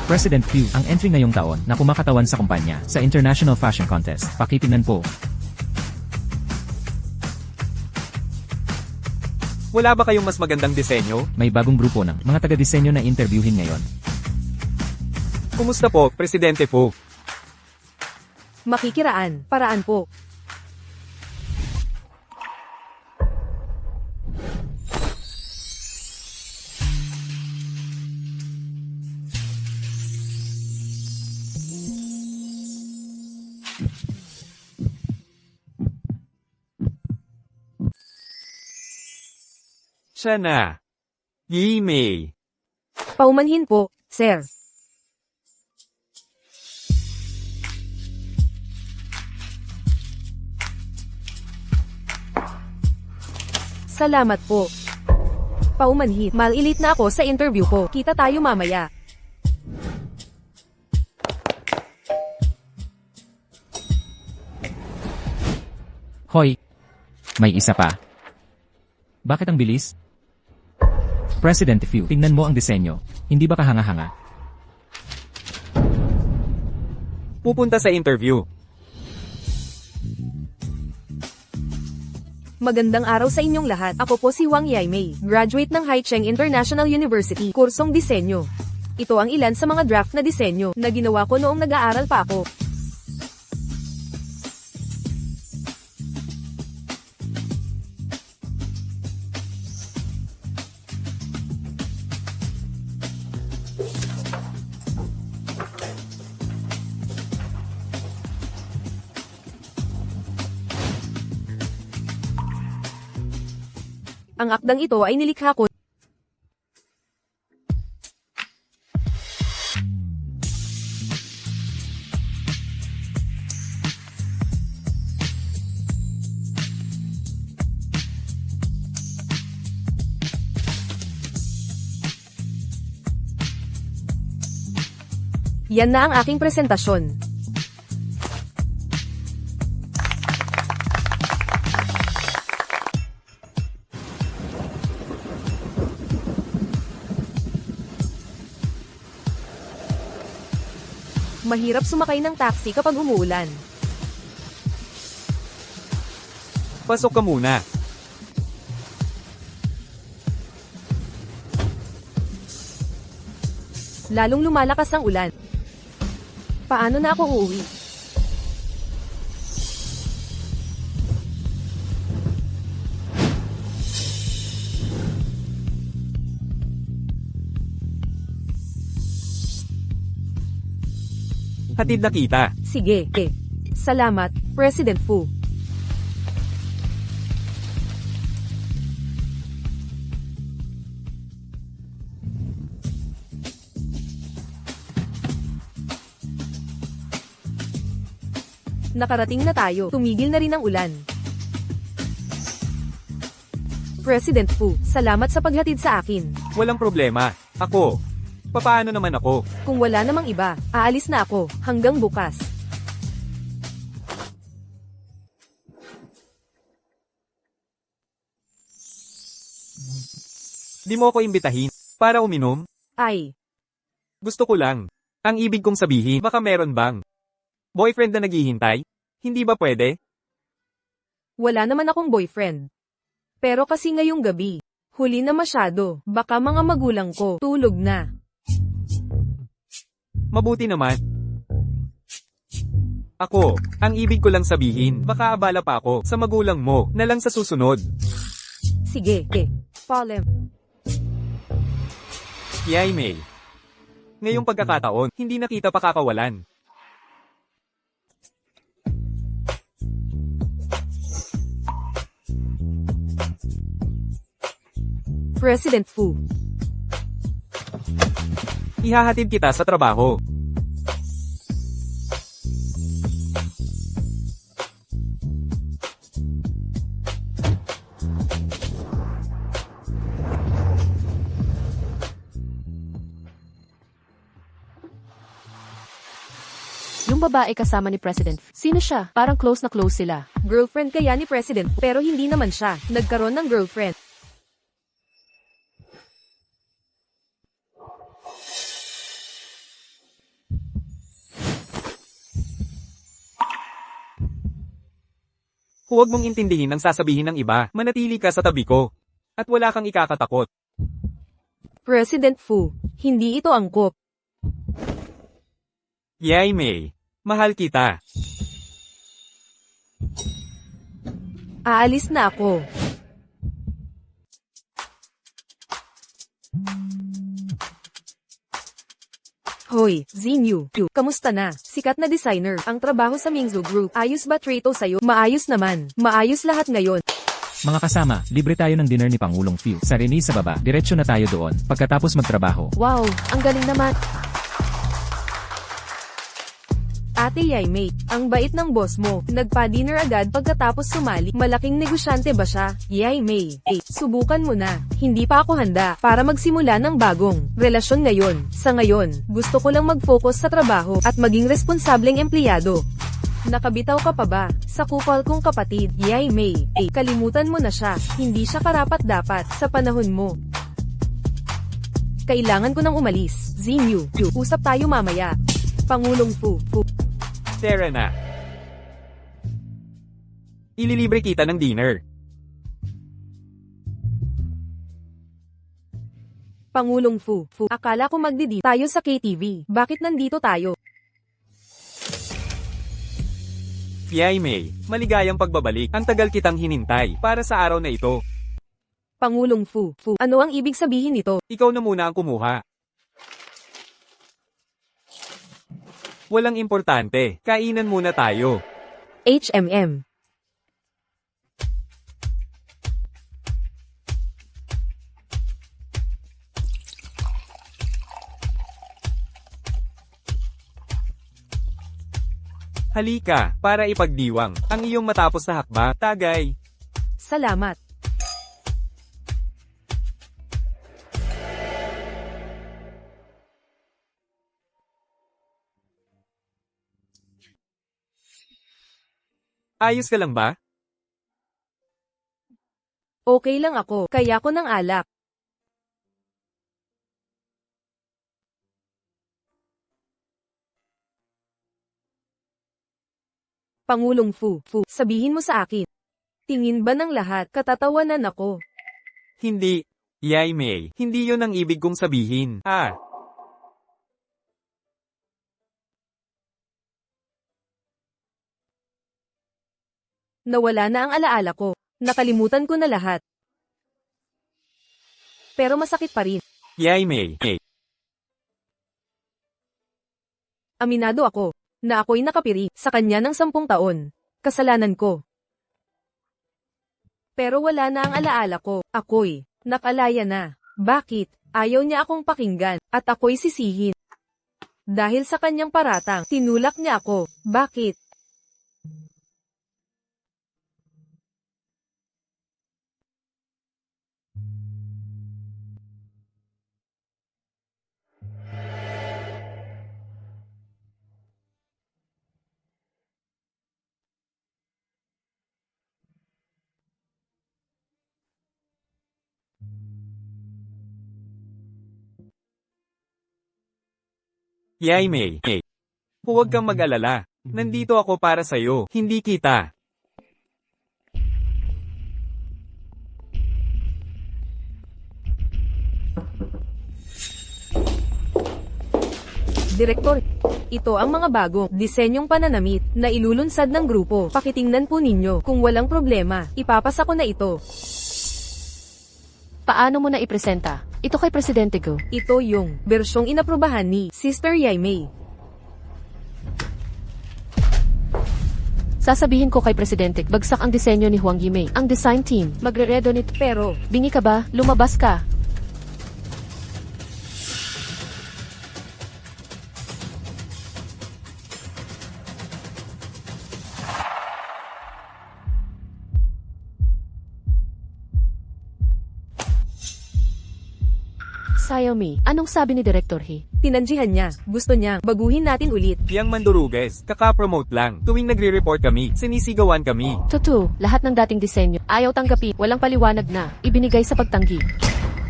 President Fu, ang entry ngayong taon na kumakatawan sa kumpanya sa International Fashion Contest. Pakitingnan po. Wala ba kayong mas magandang disenyo? May bagong grupo ng mga taga-disenyo na interviewin ngayon. Kumusta po, Presidente Fu? Makikiraan, paraan po. Siya na. Yimei. Paumanhin po, sir. Salamat po. Paumanhin. Malilit na ako sa interview ko. Kita tayo mamaya. Hoy! May isa pa. Bakit ang bilis? President Fu, tingnan mo ang disenyo. Hindi ba kahanga-hanga? Pupunta sa interview. Magandang araw sa inyong lahat. Ako po si Wang Yaimei, graduate ng Haicheng International University, kursong disenyo. Ito ang ilan sa mga draft na disenyo na ginawa ko noong nag-aaral pa ako. Ang akdang ito ay nilikha ko. Yan na ang aking presentasyon. Mahirap sumakay ng taxi kapag umuulan. Pasok ka muna. Lalong lumalakas ang ulan. Paano na ako uuwi? Hatid na kita. Sige. Salamat, President Fu. Nakarating na tayo. Tumigil na rin ang ulan. President Fu, salamat sa paghatid sa akin. Walang problema. Ako. Papaano naman ako? Kung wala namang iba, aalis na ako. Hanggang bukas. Di mo ako imbitahin para uminom? Ay, Gusto ko lang. Ang ibig kong sabihin, baka meron bang boyfriend na naghihintay? Hindi ba pwede? wala naman akong boyfriend. Pero kasi ngayong gabi, huli na masyado. Baka mga magulang ko, tulog na. Mabuti naman. Ako, ang ibig ko lang sabihin, baka abala pa ako sa magulang mo na lang sa susunod. Sige, Polem. Yaimei. Ngayong pagkakataon, hindi na kita pakakawalan. President Fu. Ihahatid kita sa trabaho. Yung babae kasama ni President Fu. Sino siya? Parang close na close sila. Girlfriend kaya ni President Fu, pero hindi naman siya nagkaroon ng girlfriend. Huwag mong intindihin ang sasabihin ng iba. Manatili ka sa tabi ko. At wala kang ikakatakot. President Fu, hindi ito angkop. Yaimei. Mahal kita. Aalis na ako. Hoy, Xinyu, kamusta na? Sikat na designer, ang trabaho sa Mingzu Group. Ayos ba trito sa'yo? Maayos naman. Maayos lahat ngayon. Mga kasama, libre tayo ng dinner ni Pangulong Fu. Sa Rene sa baba, diretsyo na tayo doon. Pagkatapos magtrabaho. Wow, ang galing naman. Ate Yaimei, ang bait ng boss mo. Nagpa-dinner agad pagkatapos sumali. Malaking negosyante ba siya? Yaimei, subukan mo na. Hindi pa ako handa para magsimula ng bagong relasyon ngayon. Sa ngayon, gusto ko lang mag-focus sa trabaho at maging responsableng empleyado. Nakabitaw ka pa ba sa kupal kong kapatid? Yaimei, kalimutan mo na siya. Hindi siya karapat-dapat sa panahon mo. Kailangan ko nang umalis. Xinyu, usap tayo mamaya. Pangulong Fu. Tara na. Ililibre kita ng dinner. Pangulong Fu, akala ko magdidi tayo sa KTV. Bakit nandito tayo? Yay May, maligayang pagbabalik. Ang tagal kitang hinintay para sa araw na ito. Pangulong Fu, ano ang ibig sabihin nito? Ikaw na muna ang kumuha. Walang importante, kainan muna tayo. HMM. Halika, para ipagdiwang ang iyong matapos na hakbang. Tagay. Salamat. Ayos ka lang ba? Okay lang ako, kaya ko ng alak. Pangulong Fu, sabihin mo sa akin. Tingin ba ng lahat katatawanan ako? Hindi. Yay May, hindi yon ang ibig kong sabihin. Nawala na ang alaala ko. Nakalimutan ko na lahat. Pero masakit pa rin. Yay May. Aminado ako na ako'y nakapiri sa kanya ng 10 taon. Kasalanan ko. Pero wala na ang alaala ko. Ako'y nakalaya na. Bakit? Ayaw niya akong pakinggan at ako'y sisihin. Dahil sa kanyang paratang, tinulak niya ako. Bakit? Yay May. Huwag kang mag-alala. Nandito ako para sa'yo, hindi kita. Direktor, ito ang mga bagong disenyong pananamit na ilulunsad ng grupo. Pakitingnan po ninyo. Kung walang problema, ipapasa ko na ito. Paano mo na ipresenta? Ito kay Presidente Go. Ito yung bersyong inaprubahan ni Sister Yaimei. Sasabihin ko kay Presidente, bagsak ang disenyo ni Huang Yimei. Ang design team, magre-redo nito. Pero, Bingi ka ba? Lumabas ka. Xiaomi, anong sabi ni Director He? tinanjihan niya. Gusto niya, baguhin natin ulit. Yang manduruges, kaka-promote lang. Tuwing nagre-report kami, sinisigawan kami. Tutu, lahat ng dating disenyo, ayaw tanggapin, walang paliwanag na, ibinigay sa pagtanggi.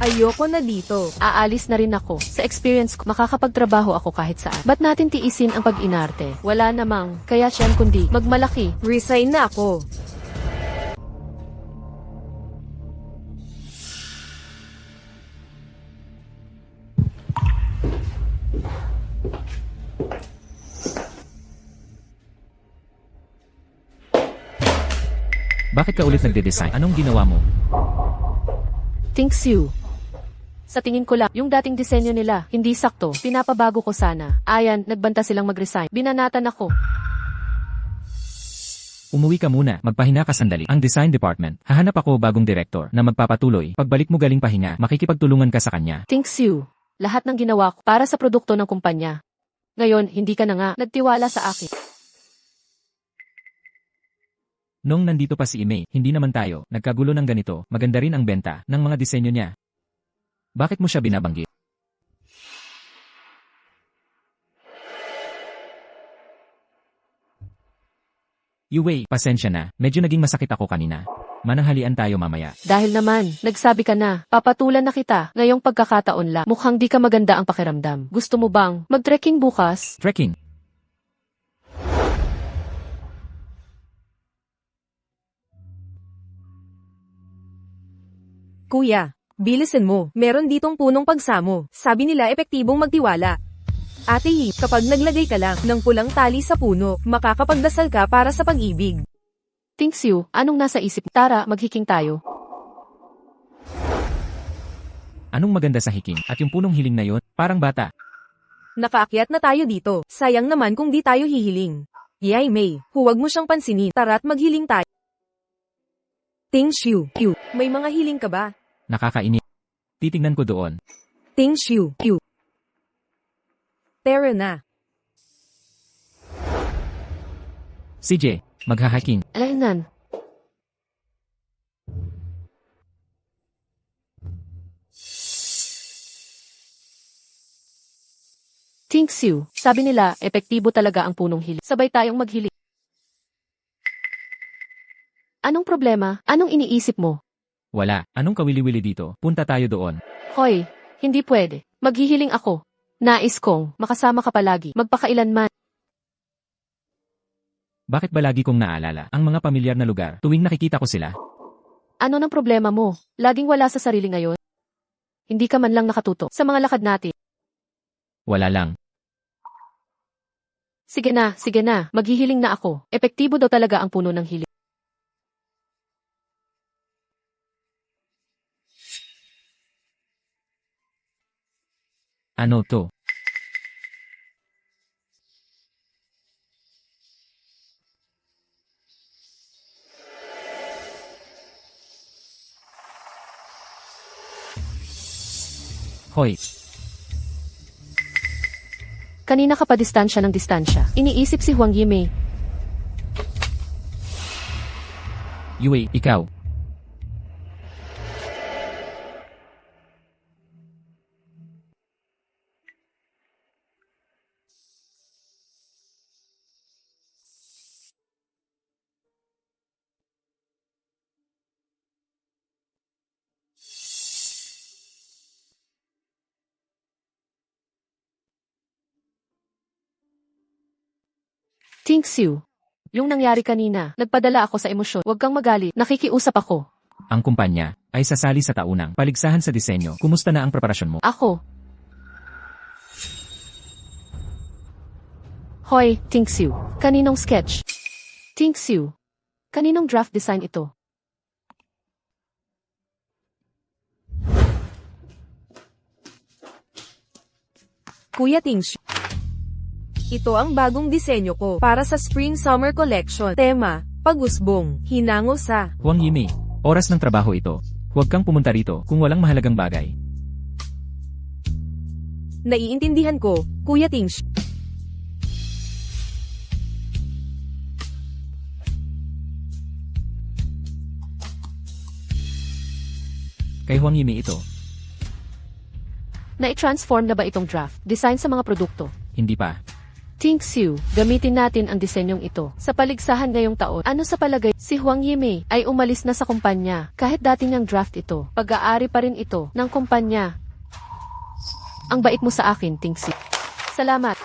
Ayoko na dito. Aalis na rin ako. Sa experience ko, makakapagtrabaho ako kahit saan. Ba't natin tiisin ang pag-inarte? Wala namang, kaya siyan kundi, magmalaki. Resign na ako. Bakit ka ulit nagde-design? Anong ginawa mo? Thanks you. Sa tingin ko lang, yung dating disenyo nila, hindi sakto. Pinapabago ko sana. Ayan, nagbanta silang mag-resign. Binanatan ako. Umuwi ka muna, magpahinga ka sandali. Ang design department, hahanap ako bagong director na magpapatuloy. Pagbalik mo galing pahinga, makikipagtulungan ka sa kanya. Thanks you. Lahat ng ginawa ko para sa produkto ng kumpanya. Ngayon, hindi ka na nga nagtiwala sa akin. Nung nandito pa si Imei, hindi naman tayo nagkagulo ng ganito. Maganda rin ang benta ng mga disenyo niya. Bakit mo siya binabanggit? Yue, pasensya na. Medyo naging masakit ako kanina. Mananghalian tayo mamaya. Dahil naman, nagsabi ka na, papatulan na kita, ngayong pagkakataon lang, mukhang di ka maganda ang pakiramdam. Gusto mo bang mag-trekking bukas? Trekking. Kuya, Bilisan mo, meron ditong punong pagsamo. Sabi nila epektibong magtiwala. Ate Yi, kapag naglagay ka lang ng pulang tali sa puno, makakapagdasal ka para sa pag-ibig. Tingxiu, anong nasa isip? Tara, maghiking tayo. Anong maganda sa hiking? At yung punong hiling na yon, parang bata. Nakaakyat na tayo dito. Sayang naman kung di tayo hihiling. Yay Mei, huwag mo siyang pansinin. Tara't maghiling tayo. Tingxiu, may mga hiling ka ba? Nakakainip. Titingnan ko doon. Tingxiu, Tara na. CJ, magha-hiking. Alaynan. Tingxiu, sabi nila, epektibo talaga ang punong hiling. Sabay tayong maghiling. Anong problema? Anong iniisip mo? Wala. Anong kawili-wili dito? Punta tayo doon. Hoy, hindi pwede. Maghihiling ako. Nais kong makasama ka palagi, magpakailanman. Bakit ba lagi kong naalala ang mga pamilyar na lugar tuwing nakikita ko sila? Ano nang problema mo? Laging wala sa sarili ngayon? Hindi ka man lang nakatuto sa mga lakad natin. Wala lang. Sige na, maghihiling na ako. Epektibo daw talaga ang puno ng hiling. Ano to? Hoy, Kanina ka pa distansya ng distansya. Iniisip si Huang Yimei. Yue, ikaw. Tingxiu. Yung nangyari kanina, nagpadala ako sa emosyon. Huwag kang magalit, nakikiusap ako. Ang kumpanya ay sasali sa taunang paligsahan sa disenyo. Kumusta na ang preparasyon mo? Ako. Hoy, Tingxiu. Kaninong sketch? Tingxiu. Kaninong draft design ito? Kuya Tingxiu. Ito ang bagong disenyo ko para sa Spring Summer Collection. Tema, pag-usbong, hinango sa... Huang Yimei, oras ng trabaho ito. Huwag kang pumunta rito kung walang mahalagang bagay. Naiintindihan ko, Kuya Tingxiu. Kay Huang Yimei ito, Na-transform na ba itong draft design sa mga produkto? hindi pa. Tingxiu, gamitin natin ang disenyong ito sa paligsahan ngayong taon. Ano sa palagay, si Huang Yimei ay umalis na sa kumpanya kahit dati niyang draft ito. Pag-aari pa rin ito ng kumpanya. Ang bait mo sa akin, Tingxiu. Salamat.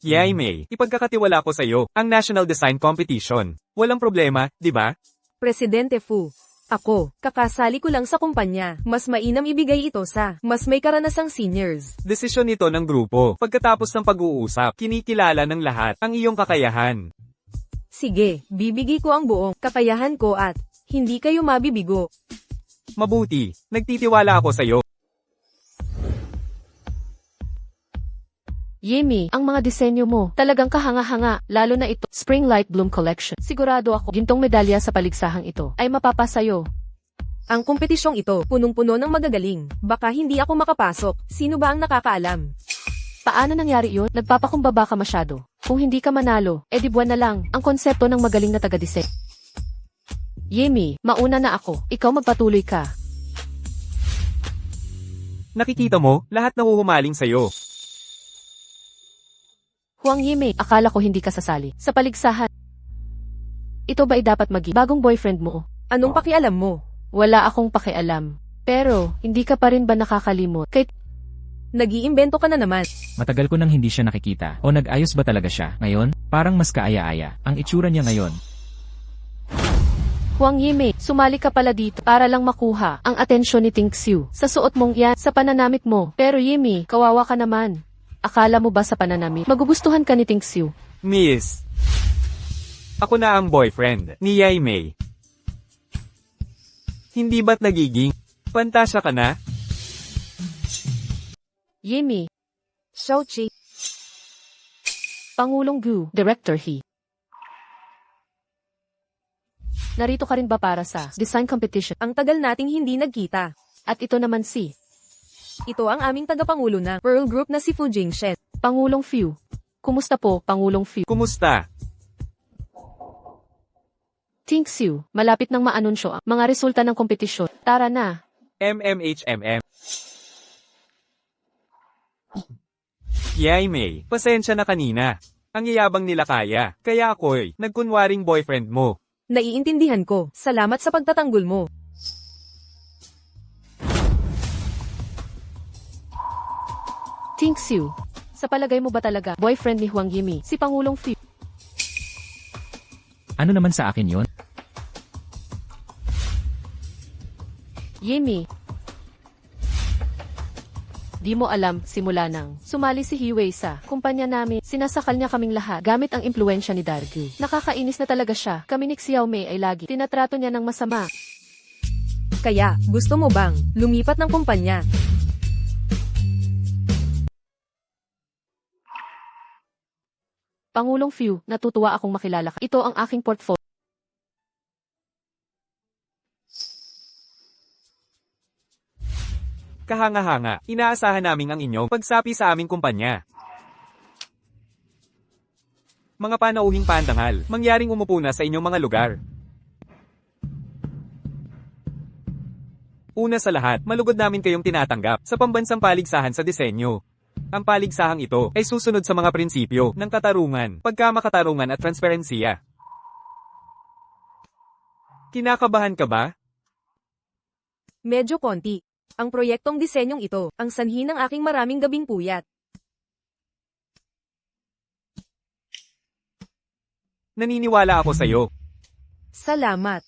Yay May, ipagkakatiwala ko sa iyo ang National Design Competition. Walang problema, di ba? Presidente Fu. Ako, kakasali ko lang sa kumpanya. Mas mainam ibigay ito sa mas may karanasang seniors. Desisyon nito ng grupo. Pagkatapos ng pag-uusap, kinikilala ng lahat ang iyong kakayahan. Sige, bibigay ko ang buong kakayahan ko at hindi kayo mabibigo. Mabuti, nagtitiwala ako sa iyo. Yimei, ang mga disenyo mo, talagang kahanga-hanga, lalo na ito, Spring Light Bloom Collection. Sigurado ako, gintong medalya sa paligsahang ito, ay mapapasayo. Ang kompetisyong ito, punong-puno ng magagaling. Baka hindi ako makapasok. Sino ba ang nakakaalam? Paano nangyari yun? Nagpapakumbaba ka masyado. Kung hindi ka manalo, edi buwan na lang, ang konsepto ng magaling na taga-disenyo. Yimei, mauna na ako, ikaw magpatuloy ka. Nakikita mo, lahat nahuhumaling sa iyo. Huang Yimei, akala ko hindi ka sasali sa paligsahan. Ito ba ay dapat maging bagong boyfriend mo? Anong pakialam mo? Wala akong pakialam. Pero, hindi ka pa rin ba nakakalimot? Kay Nag-iimbento ka na naman. Matagal ko nang hindi siya nakikita. O nag-ayos ba talaga siya? Ngayon, parang mas kaaya-aya. Ang itsura niya ngayon. Huang Yimei, sumali ka pala dito para lang makuha ang atensyon ni Ting Xiu. Sa suot mong yan, sa pananamit mo. Pero Yimei, kawawa ka naman. Akala mo ba sa pananamit, magugustuhan ka ni Ting Xiu? Miss, ako na ang boyfriend ni Yai Mei. Hindi ba't nagiging pantasya ka na? Yimei, Xiaoqi. Pangulong Gu, Director He. Narito ka rin ba para sa design competition? Ang tagal nating hindi nagkita. At ito naman si Ito ang aming tagapangulo ng Pearl Group na si Fu Jingshen. Pangulong Fiu. Kumusta po, Pangulong Fiu? Kumusta? Ting Xiu, malapit nang maanunsyo ang mga resulta ng kompetisyon. Tara na. MMHMM. Yai Mei, pasensya na kanina. Ang yayabang nila kaya, kaya ako'y nagkunwaring boyfriend mo. Naiintindihan ko. Salamat sa pagtatanggol mo. Ting Xiu, sa palagay mo ba talaga, boyfriend ni Huang Yimei, si Pangulong Fiu? Ano naman sa akin yon? Yimei. Di mo alam, simula nang sumali si Hiwei sa kumpanya namin, sinasakal niya kaming lahat gamit ang impluensya ni Dargu. Nakakainis na talaga siya. Kami ni Xiaomei ay lagi tinatrato niya ng masama. Kaya, gusto mo bang lumipat ng kumpanya? Pangulong Fiu, natutuwa akong makilala ka. Ito ang aking portfolio. Kahanga-hanga, inaasahan namin ang inyong pagsapi sa aming kumpanya. Mga panauhing pandangal, mangyaring umupo na sa inyong mga lugar. Una sa lahat, malugod namin kayong tinatanggap sa pambansang paligsahan sa disenyo. Ang paligsahang ito ay susunod sa mga prinsipyo ng katarungan, pagkamakatarungan at transparensiya. Kinakabahan ka ba? Medyo konti. Ang proyektong disenyong ito, ang sanhi ng aking maraming gabing puyat. Naniniwala ako sa'yo. Salamat.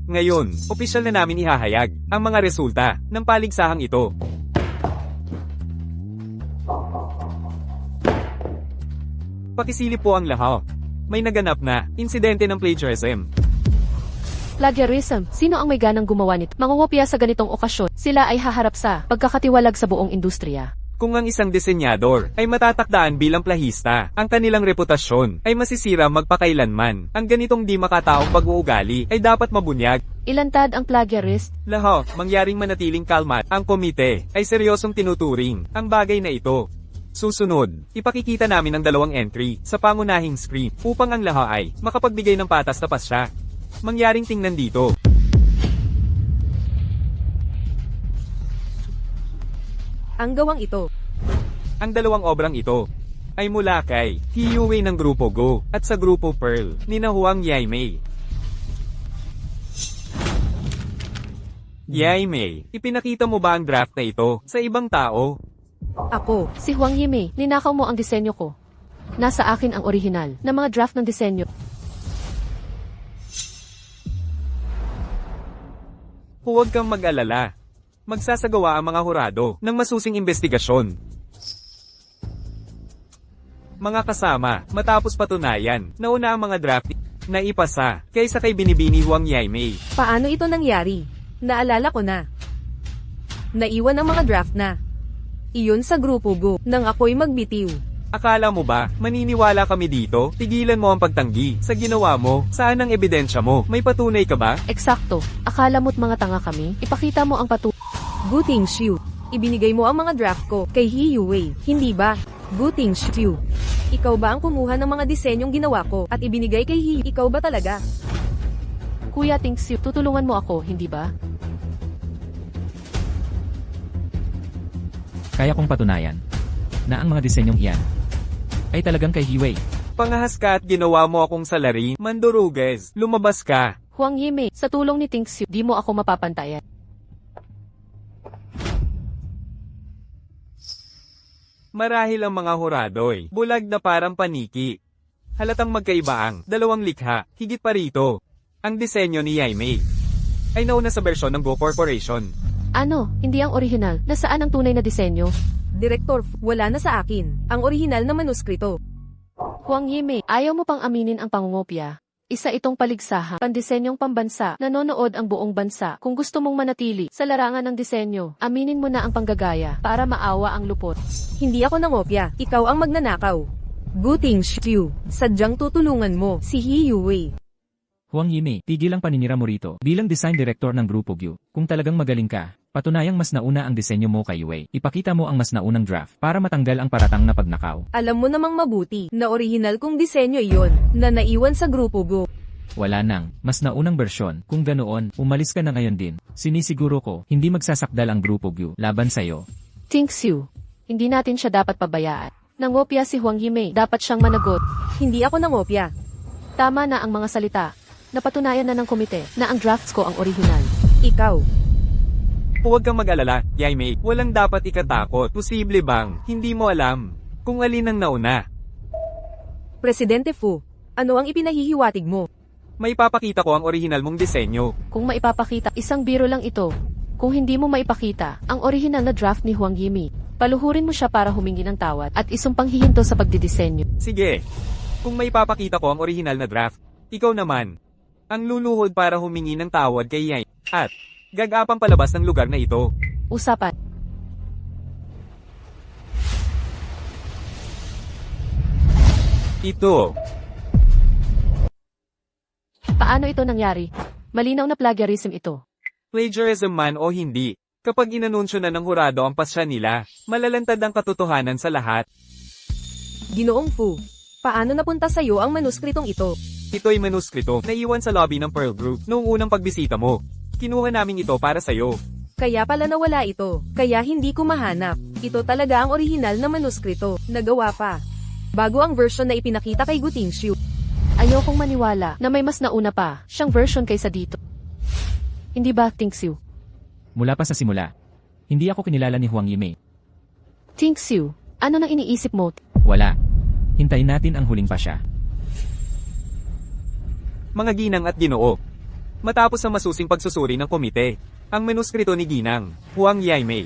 Ngayon, opisyal na namin ihahayag ang mga resulta ng paligsahang ito. Pakisilip po ang lahat. May naganap na insidente ng plagiarism. Plagiarism, sino ang may ganang gumawa nito? Mangungopia sa ganitong okasyon, sila ay haharap sa pagkakatiwalag sa buong industriya. Kung ang isang disenyador ay matatakdaan bilang plahista, ang kanilang reputasyon ay masisira magpakailanman. Ang ganitong di makataong pag-uugali ay dapat mabunyag. Ilantad ang plagiarist. Laho, mangyaring manatiling kalmat, ang komite ay seryosong tinuturing ang bagay na ito. Susunod, ipakikita namin ang dalawang entry sa pangunahing screen upang ang laha ay makapagbigay ng patas na pasya. Mangyaring tingnan dito. Ang gawang ito. Ang dalawang obrang ito ay mula kay Hiyuwei ng Grupo Go at sa Grupo Pearl ni Huang Yimei. Yimei, ipinakita mo ba ang draft na ito sa ibang tao? Ako. Si Huang Yimei, ninakaw mo ang disenyo ko. Nasa akin ang orihinal na mga draft ng disenyo. Huwag kang mag-alala. Magsasagawa ang mga hurado ng masusing investigasyon. Mga kasama, matapos patunayan, nauna ang mga draft na ipasa kaysa kay binibini Huang Yimei. Paano ito nangyari? Naalala ko na. Naiwan ang mga draft na. Iyon sa Grupo Go, nang ako'y magbitiw. Akala mo ba, maniniwala kami dito? Tigilan mo ang pagtanggi sa ginawa mo. Saan ang ebidensya mo? May patunay ka ba? Eksakto. Akala mo't mga tanga kami? Ipakita mo ang Guting Xiu. Ibinigay mo ang mga draft ko kay Hiyuwei, hindi ba? Guting Xiu. Ikaw ba ang kumuha ng mga disenyong ginawa ko at ibinigay kay Hiyu? Ikaw ba talaga? Kuya Ting Xiu, tutulungan mo ako, hindi ba? Kaya kong patunayan na ang mga disenyong iyan ay talagang kay Hiwei. Pangahas ka at ginawa mo akong salari, Mandurugez. Lumabas ka. Huang Yimei, sa tulong ni Ting Xiu, di mo ako mapapantayan. Marahil ang mga huradoy, bulag na parang paniki. Halatang magkaiba ang dalawang likha, higit pa rito. Ang disenyo ni Yaimei ay nauna sa bersyon ng Go Corporation. Ano, hindi ang orihinal? Nasaan ang tunay na disenyo? Direktor, wala na sa akin. Ang orihinal na manuskrito. Huang Yimei, ayaw mo pang aminin ang pangungopia. Isa itong paligsahan, pandisenyong pambansa, nanonood ang buong bansa. Kung gusto mong manatili sa larangan ng disenyo, aminin mo na ang panggagaya para maawa ang lupot. Hindi ako nangopya. Ikaw ang magnanakaw. Guting Shiu, sadyang tutulungan mo si He Yue. Huang Yimei, tigil ang paninira mo rito. Bilang design director ng Grupo Gyu, kung talagang magaling ka, patunayang mas nauna ang disenyo mo kay Yue. Ipakita mo ang mas naunang draft para matanggal ang paratang na pagnakaw. Alam mo namang mabuti na orihinal kong disenyo iyon na naiwan sa Grupo Go. Wala nang, mas naunang bersyon. Kung ganoon, umalis ka na ngayon din. Sinisiguro ko, hindi magsasakdal ang Grupo Gyu laban sa'yo. Ting Xiu, hindi natin siya dapat pabayaan. Nangopya si Huang Yimei, dapat siyang managot. Hindi ako nangopya. Tama na ang mga salita. Napatunayan na ng komite na ang drafts ko ang orihinal. Ikaw. Huwag kang mag-alala, Yaimei. Walang dapat ikatakot. Posible bang hindi mo alam kung alin ang nauna? Presidente Fu, ano ang ipinahihiwatig mo? May papakita ko ang orihinal mong disenyo. Kung maipapakita, isang biro lang ito. Kung hindi mo maipakita ang orihinal na draft ni Huang Yimei, paluhurin mo siya para humingi ng tawad at isumpang hihinto sa pagdidisenyo. Sige. Kung may papakita ko ang orihinal na draft, ikaw naman ang luluhod para humingi ng tawad kay Yaimei at gagapang palabas ng lugar na ito. Usapan. Ito. Paano ito nangyari? Malinaw na plagiarism ito. Plagiarism man o hindi, kapag inanunsyo na ng hurado ang pasya nila, malalantad ang katotohanan sa lahat. Ginoong Fu, paano napunta sa'yo ang manuskritong ito? Ito'y manuskrito na iwan sa lobby ng Pearl Group noong unang pagbisita mo. Kinuha namin ito para sa'yo. Kaya pala nawala ito, kaya hindi ko mahanap. Ito talaga ang orihinal na manuskrito, nagawa pa. Bago ang version na ipinakita kay Guting Shiu. Ayokong maniwala na may mas nauna pa siyang version kaysa dito. Hindi ba, Ting Xiu? Mula pa sa simula, hindi ako kinilala ni Huang Yimei. Ting Xiu, ano nang iniisip mo? Wala. Hintayin natin ang huling pasya. Mga ginang at ginoo. Matapos ang masusing pagsusuri ng komite, ang manuskrito ni Ginang, Huang Yaimei,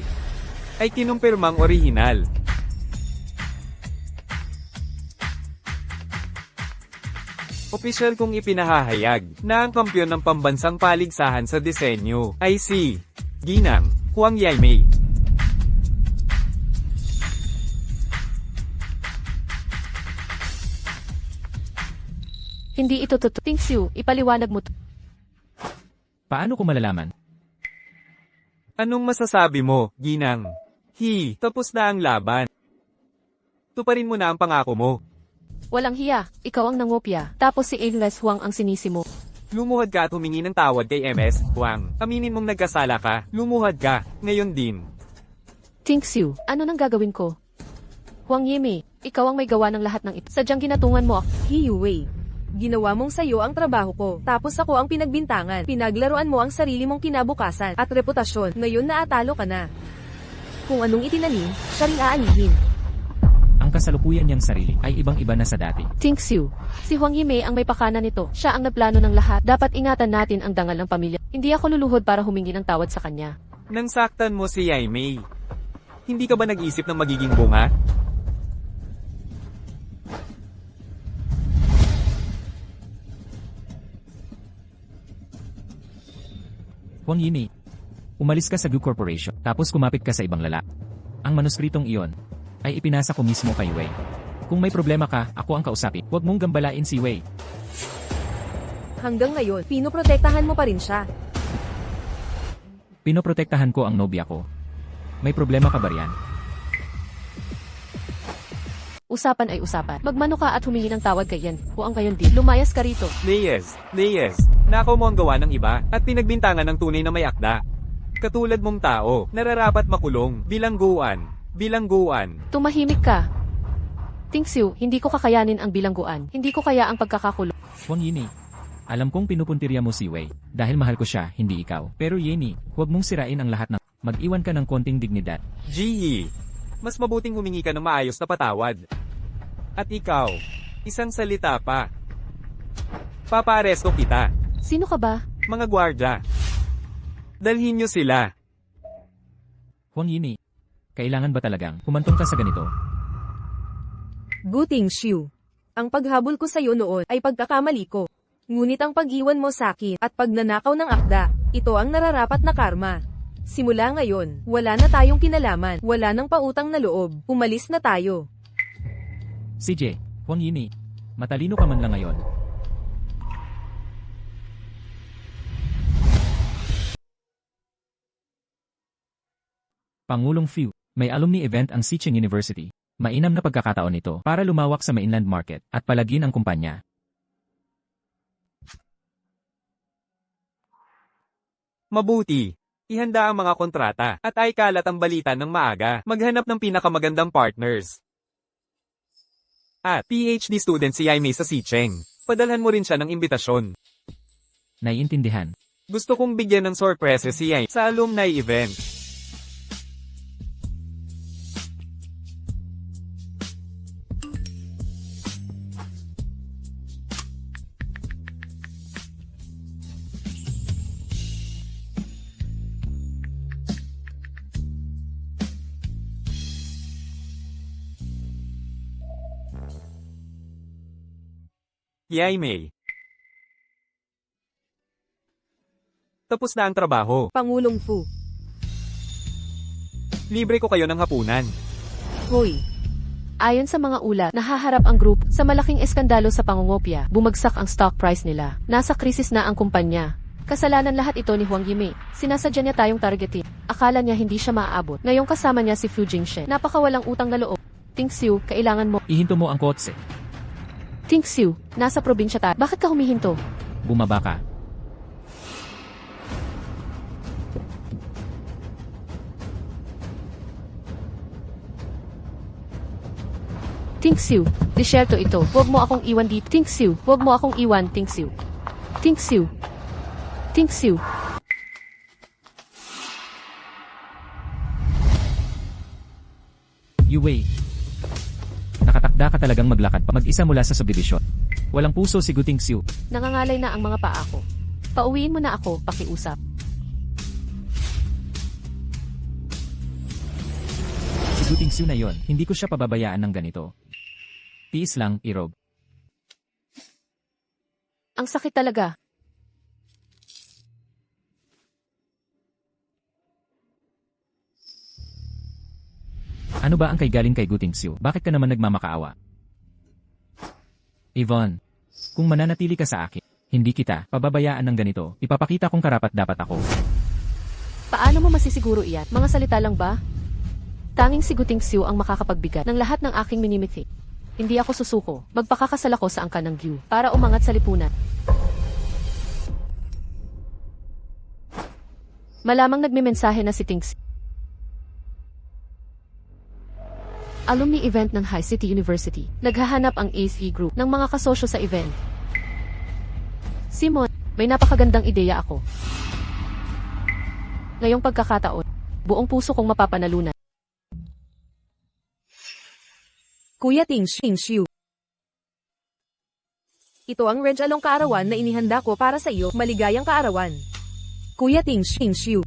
ay kinumpirmang orihinal. Opisyal kong ipinahahayag na ang kampiyon ng pambansang paligsahan sa disenyo ay si Ginang, Huang Yaimei. Hindi ito totoo. Ting Xiu, ipaliwanag mo to. Paano ko malalaman? Anong masasabi mo, Ginang? Tapos na ang laban. Tuparin mo na ang pangako mo. Walang hiya, ikaw ang nangopya, tapos si Agnes Huang ang sinisi mo. Lumuhad ka at humingi ng tawad kay MS, Huang. Aminin mong nagkasala ka, lumuhad ka, ngayon din. Ting Xiu, ano nang gagawin ko? Huang Yimei, ikaw ang may gawa ng lahat ng ito. Sadyang ginatungan mo ako. He Yue. Ginawa mong sayo ang trabaho ko, tapos ako ang pinagbintangan. Pinaglaruan mo ang sarili mong kinabukasan at reputasyon. Ngayon naatalo ka na. Kung anong itinanim, siya rin aanihin. Ang kasalukuyan niyang sarili ay ibang-iba na sa dati. Ting Xiu, si Huang Yimei ang may pakana nito. Siya ang naplano ng lahat. Dapat ingatan natin ang dangal ng pamilya. Hindi ako luluhod para humingi ng tawad sa kanya. Nang saktan mo si Yaimei, hindi ka ba nag-isip ng magiging bunga? Huang Yimei, umalis ka sa Gu Corporation, tapos kumapit ka sa ibang lala. Ang manuskritong iyon ay ipinasa ko mismo kay Wei. Kung may problema ka, ako ang kausapin. Huwag mong gambalain si Wei. Hanggang ngayon, pinoprotektahan mo pa rin siya. Pinoprotektahan ko ang nobya ko. May problema ka ba riyan? Usapan ay usapan. Magmano ka at humingi ng tawad kay Yan. Huang kayon din. Lumayas ka rito. Leyes, nakaw mo ang gawa ng iba, at pinagbintangan ng tunay na may akda. Katulad mong tao, nararapat makulong, bilangguan. Tumahimik ka. Ting Xiu, hindi ko kakayanin ang bilangguan. Hindi ko kaya ang pagkakakulong. Huang Yimei, alam kong pinupuntirya mo si Wei, dahil mahal ko siya, hindi ikaw. Pero Yeni, huwag mong sirain ang lahat ng mag-iwan ka ng konting dignidad. mas mabuting humingi ka ng maayos na patawad. At ikaw, isang salita pa. Papaaresto kita, Sino ka ba? mga gwardya. Dalhin niyo sila. Huang Yini, kailangan ba talagang humantong ka sa ganito? Gu Tingshu. Ang paghabol ko sa'yo noon ay pagkakamali ko. Ngunit ang pag-iwan mo sa'kin at pagnanakaw ng akda, ito ang nararapat na karma. Simula ngayon, wala na tayong kinalaman, wala nang pautang na loob, umalis na tayo. CJ, Huang Yini, matalino ka man lang ngayon. Pangulong Fu, may alumni event ang Xicheng University. Mainam na pagkakataon ito para lumawak sa mainland market at palagin ang kumpanya. Mabuti. Ihanda ang mga kontrata at ay kalat ang balita ng maaga. Maghanap ng pinakamagandang partners. At PhD student si Yaimei sa Xicheng. Padalhan mo rin siya ng imbitasyon. Naiintindihan. Gusto kong bigyan ng sorpresa si Yaimei sa alumni event. Yaimei. Tapos na ang trabaho. Pangulong Fu. Libre ko kayo ng hapunan. Hoy. Ayon sa mga ulat, nahaharap ang group sa malaking eskandalo sa pangungopia. Bumagsak ang stock price nila. Nasa krisis na ang kumpanya. Kasalanan lahat ito ni Huang Yimei. Sinasadya niya tayong targetin. Akala niya hindi siya maaabot. Ngayong kasama niya si Fu Jingshen. Napakawalang utang na loob. Tingxiu, kailangan mo. Ihinto mo ang kotse. Tingxiu, nasa probinsya tayo. Bakit ka humihinto? Bumaba ka. Tingxiu, disyerto ito. Huwag mo akong iwan dito. Tingxiu, huwag mo akong iwan, Tingxiu. Tingxiu. Tingxiu. Yuwei. Nakatakda ka talagang maglakad pa mag-isa mula sa subdivision. Walang puso si Gu Tingxiu. Nangangalay na ang mga paa ko. Pauwiin mo na ako, pakiusap. Si Gu Tingxiu na yon, hindi ko siya pababayaan ng ganito. Tiis lang, Irog. Ang sakit talaga. Ano ba ang kay galing kay Gu Tingxiu? Bakit ka naman nagmamakaawa? Yvonne, kung mananatili ka sa akin, hindi kita pababayaan ng ganito. Ipapakita kong karapat-dapat ako. Paano mo masisiguro iyan? Mga salita lang ba? Tanging si Gu Tingxiu ang makakapagbigat ng lahat ng aking minimithi. Hindi ako susuko. Magpakakasal ako sa angkan ng Gyu para umangat sa lipunan. Malamang nagmemensahe na si Tingxiu. Alumni event ng High City University. Naghahanap ang ACE Group ng mga kasosyo sa event. Simon, may napakagandang ideya ako. Ngayong pagkakataon, buong puso kong mapapanalunan. Kuya Tingshu. Ito ang Reg Along kaarawan na inihanda ko para sa iyo. Maligayang kaarawan. Kuya Tingshu.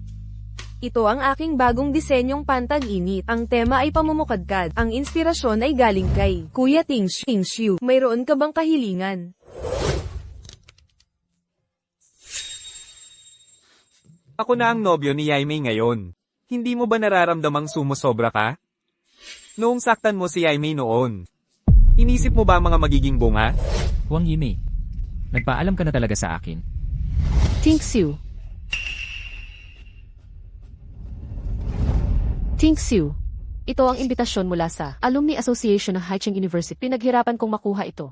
Ito ang aking bagong disenyong pantag-init. Ang tema ay pamumukadkad. Ang inspirasyon ay galing kay Kuya Tingshu. Mayroon ka bang kahilingan? Ako na ang nobyo ni Yaimei ngayon. Hindi mo ba nararamdamang sumusobra ka? Noong saktan mo si Yaimei noon, inisip mo ba ang mga magiging bunga? Huang Yimei, nagpaalam ka na talaga sa akin. Tingxiu. Tingxiu. Ito ang imbitasyon mula sa Alumni Association ng Haicheng University. Pinaghirapan kong makuha ito.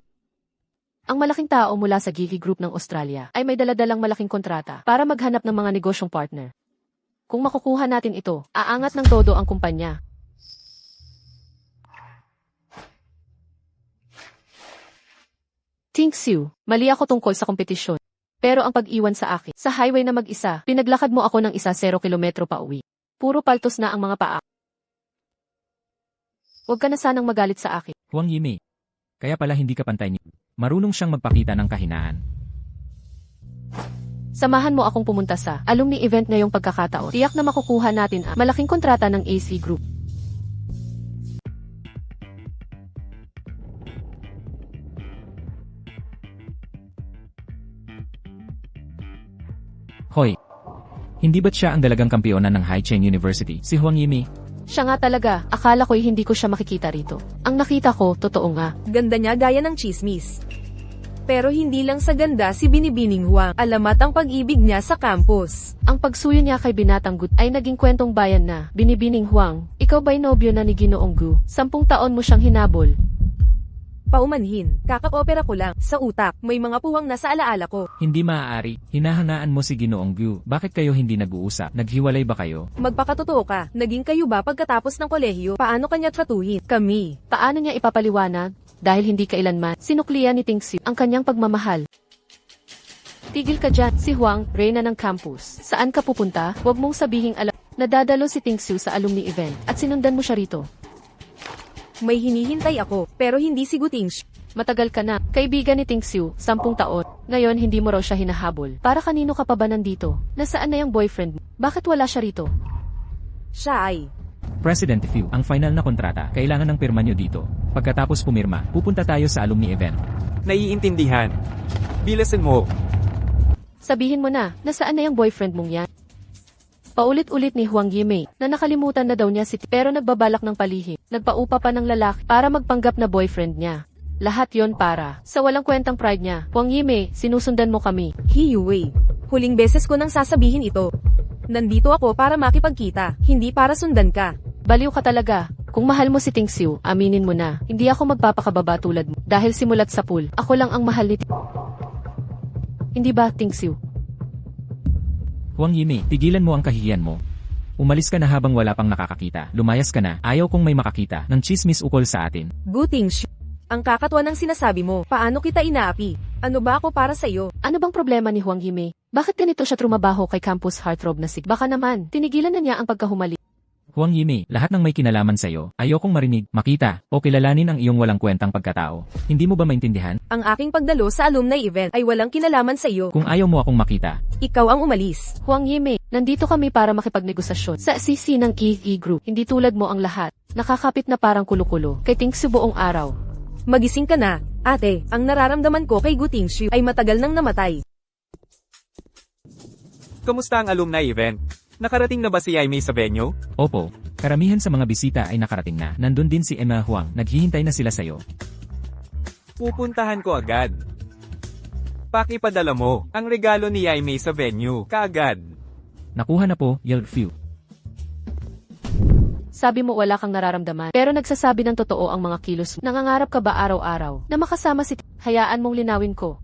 Ang malaking tao mula sa Geeky Group ng Australia ay may daladalang malaking kontrata para maghanap ng mga negosyong partner. Kung makukuha natin ito, aangat ng todo ang kumpanya. Tingxiu, mali ako tungkol sa kompetisyon. Pero ang pag-iwan sa akin, sa highway na mag-isa, pinaglakad mo ako ng 0 kilometro pa uwi. Puro paltos na ang mga paa. Huwag ka na sanang magalit sa akin. Huang Yimei. Kaya pala hindi ka pantay niya. Marunong siyang magpakita ng kahinaan. Samahan mo akong pumunta sa alumni event ngayong pagkakataon. Tiyak na makukuha natin ang malaking kontrata ng AC Group. Hoy. Hindi ba't siya ang dalagang kampiyonan ng Haicheng University, si Huang Yimei? Siya nga talaga, akala ko'y hindi ko siya makikita rito. Ang nakita ko, totoo nga. Ganda niya gaya ng chismis. Pero hindi lang sa ganda si Binibining Huang, alamat ang pag-ibig niya sa campus. Ang pagsuyo niya kay Binatang Gu ay naging kwentong bayan na. Binibining Huang, ikaw ba'y nobyo na ni Ginoong Gu? 10 taon mo siyang hinabol. Paumanhin, kaka-opera ko lang, sa utak, may mga puwang nasa alaala ko. Hindi maaari. Hinahangaan mo si Ginoong Gu. Bakit kayo hindi nag-uusap? Naghiwalay ba kayo? Magpakatotoo ka, naging kayo ba pagkatapos ng kolehiyo? Paano kanya tratuhin? Kami. Paano niya ipapaliwanag? Dahil hindi kailanman, sinuklian ni Tingxiu ang kanyang pagmamahal. Tigil ka dyan, si Huang, reyna ng campus. Saan ka pupunta? Huwag mong sabihing alam. Nadadalo si Tingxiu sa alumni event, at sinundan mo siya rito. May hinihintay ako, pero hindi si Gutingxiu. Matagal ka na, kaibigan ni Tingxiu, 10 taon. Ngayon hindi mo raw siya hinahabol. Para kanino ka pa ba nandito? Nasaan na yung boyfriend mo? Bakit wala siya rito? Siya ay. President Fu, ang final na kontrata, kailangan ng pirma nyo dito. Pagkatapos pumirma, pupunta tayo sa alumni event. Naiintindihan. Bilasan mo. Sabihin mo na, nasaan na yung boyfriend mong yan? Paulit-ulit ni Huang Yimei na nakalimutan na daw niya pero nagbabalak ng palihim. Nagpaupa pa ng lalaki para magpanggap na boyfriend niya. Lahat yon para sa walang kwentang pride niya. Huang Yimei, sinusundan mo kami. Hiyue. Huling beses ko nang sasabihin ito. Nandito ako para makipagkita, hindi para sundan ka. Baliw ka talaga. Kung mahal mo si Tingxiu, aminin mo na. Hindi ako magpapakababa tulad mo. Dahil simulat sa pool, ako lang ang mahal ni Hindi ba, Tingxiu? Huang Yimei, tigilan mo ang kahihiyan mo. Umalis ka na habang wala pang nakakakita. Lumayas ka na, ayaw kong may makakita ng chismis ukol sa atin. Gutingxiu. Ang kakatwa ng sinasabi mo, paano kita inaapi? Ano ba ako para sa iyo? Ano bang problema ni Huang Yimei? Bakit ganito siya trumabaho kay campus heartthrob na si? Baka naman, tinigilan na niya ang pagkahumali. Huang Yimei, lahat ng may kinalaman sa'yo, ayokong marinig, makita, o kilalanin ang iyong walang kwentang pagkatao. Hindi mo ba maintindihan? Ang aking pagdalo sa alumni event ay walang kinalaman sa iyo. Kung ayaw mo akong makita, Ikaw ang umalis. Huang Yimei, nandito kami para makipagnegosasyon sa CC ng KE Group. Hindi tulad mo ang lahat. Nakakapit na parang kulo-kulo. Kay Tingxiu buong araw. Magising ka na, ate. Ang nararamdaman ko kay Gutingxiu ay matagal nang namatay. Kamusta ang alumni event? Nakarating na ba si Yaimei sa venue? opo, karamihan sa mga bisita ay nakarating na. Nandun din si Emma Huang, naghihintay na sila sa'yo. Pupuntahan ko agad. Pakipadala mo ang regalo ni Yaimei sa venue, kaagad. Nakuha na po, Fu. Sabi mo wala kang nararamdaman, pero nagsasabi ng totoo ang mga kilos mo. Nangangarap ka ba araw-araw na makasama si Hayaan mong linawin ko.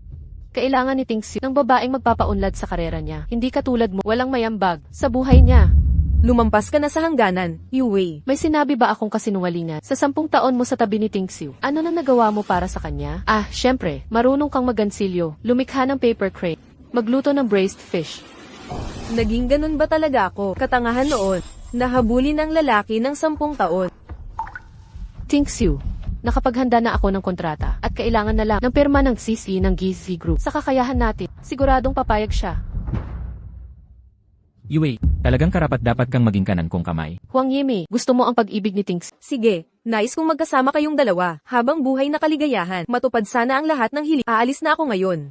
Kailangan ni Tingxiu ng babaeng magpapaunlad sa karera niya. Hindi katulad mo, walang mayambag sa buhay niya. Lumampas ka na sa hangganan, Yue. May sinabi ba akong kasinungalingan sa 10 taon mo sa tabi ni Tingxiu? Ano na nagawa mo para sa kanya? Syempre, marunong kang magansilyo, lumikha ng paper crane, magluto ng braised fish. Naging ganun ba talaga ako? Katangahan noon. Nahabulin ng lalaki ng 10 taon. Tingxiu, nakapaghanda na ako ng kontrata at kailangan na lang ng pirma ng CC ng GC Group. Sa kakayahan natin, siguradong papayag siya. Yue, talagang karapat dapat kang maging kanan kong kamay. Huang Yimei, gusto mo ang pag-ibig ni Tingxiu? Sige, nais kong magkasama kayong dalawa, habang buhay na kaligayahan. Matupad sana ang lahat ng hiling. Aalis na ako ngayon.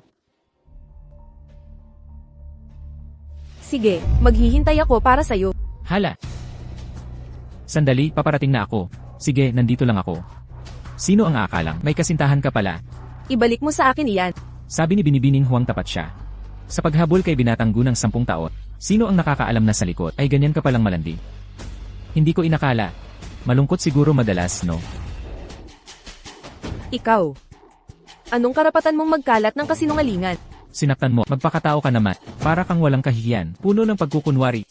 Sige, maghihintay ako para sa'yo. Hala! Sandali, paparating na ako. Sige, nandito lang ako. Sino ang aakalang? May kasintahan ka pala. Ibalik mo sa akin iyan. Sabi ni Binibining Huang tapat siya. Sa paghabol kay Binatang Gu ng 10 taon, sino ang nakakaalam na sa likod ay ganyan ka palang malandi? Hindi ko inakala. Malungkot siguro madalas, no? Ikaw. Anong karapatan mong magkalat ng kasinungalingan? Sinaktan mo, magpakatao ka naman. Para kang walang kahihiyan, puno ng pagkukunwari.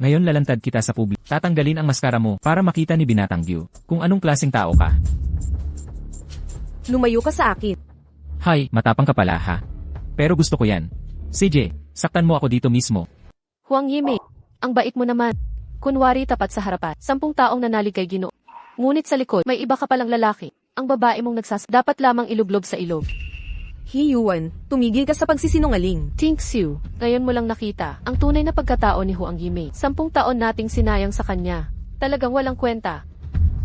Ngayon lalantad kita sa publiko. Tatanggalin ang maskara mo para makita ni Binatang Gu kung anong klaseng tao ka. Lumayo ka sa akin. Hay, matapang ka pala ha. Pero gusto ko yan. CJ, saktan mo ako dito mismo. Huang Yimei, ang bait mo naman. Kunwari tapat sa harapan, 10 taong nanalig kay Ginoo. Ngunit sa likod, may iba ka palang lalaki. Ang babae mong dapat lamang ilublob sa ilog. Hiyuan, tumigil ka sa pagsisinungaling. Tingxiu, ngayon mo lang nakita ang tunay na pagkatao ni Huang Yimei. 10 taon nating sinayang sa kanya. Talagang walang kwenta.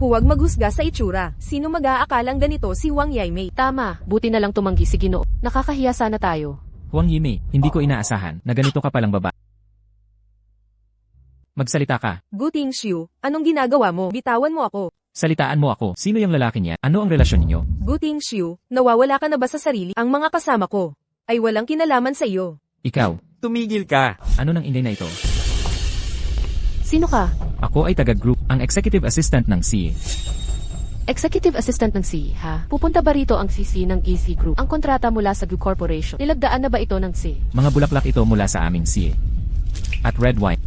Huwag maghusga sa itsura. Sino mag-aakalang ganito si Huang Yimei? Tama, buti na lang tumanggi si Ginoo. Nakakahiya sana tayo. Huang Yimei, hindi ko inaasahan na ganito ka palang baba. Magsalita ka. Gu Tingxiu, anong ginagawa mo? Bitawan mo ako. Salitaan mo ako. Sino yung lalaki niya? Ano ang relasyon ninyo? Gu Tingxiu, nawawala ka na ba sa sarili? Ang mga kasama ko ay walang kinalaman sa iyo. Ikaw. Tumigil ka. Ano nang ingay na ito? Sino ka? Ako ay taga-group, ang executive assistant ng CA. Executive Assistant ng CE, ha? Pupunta ba rito ang CC ng EC Group? Ang kontrata mula sa Gu Corporation. Nilagdaan na ba ito ng CE? Mga bulaklak ito mula sa aming CA. At red wine.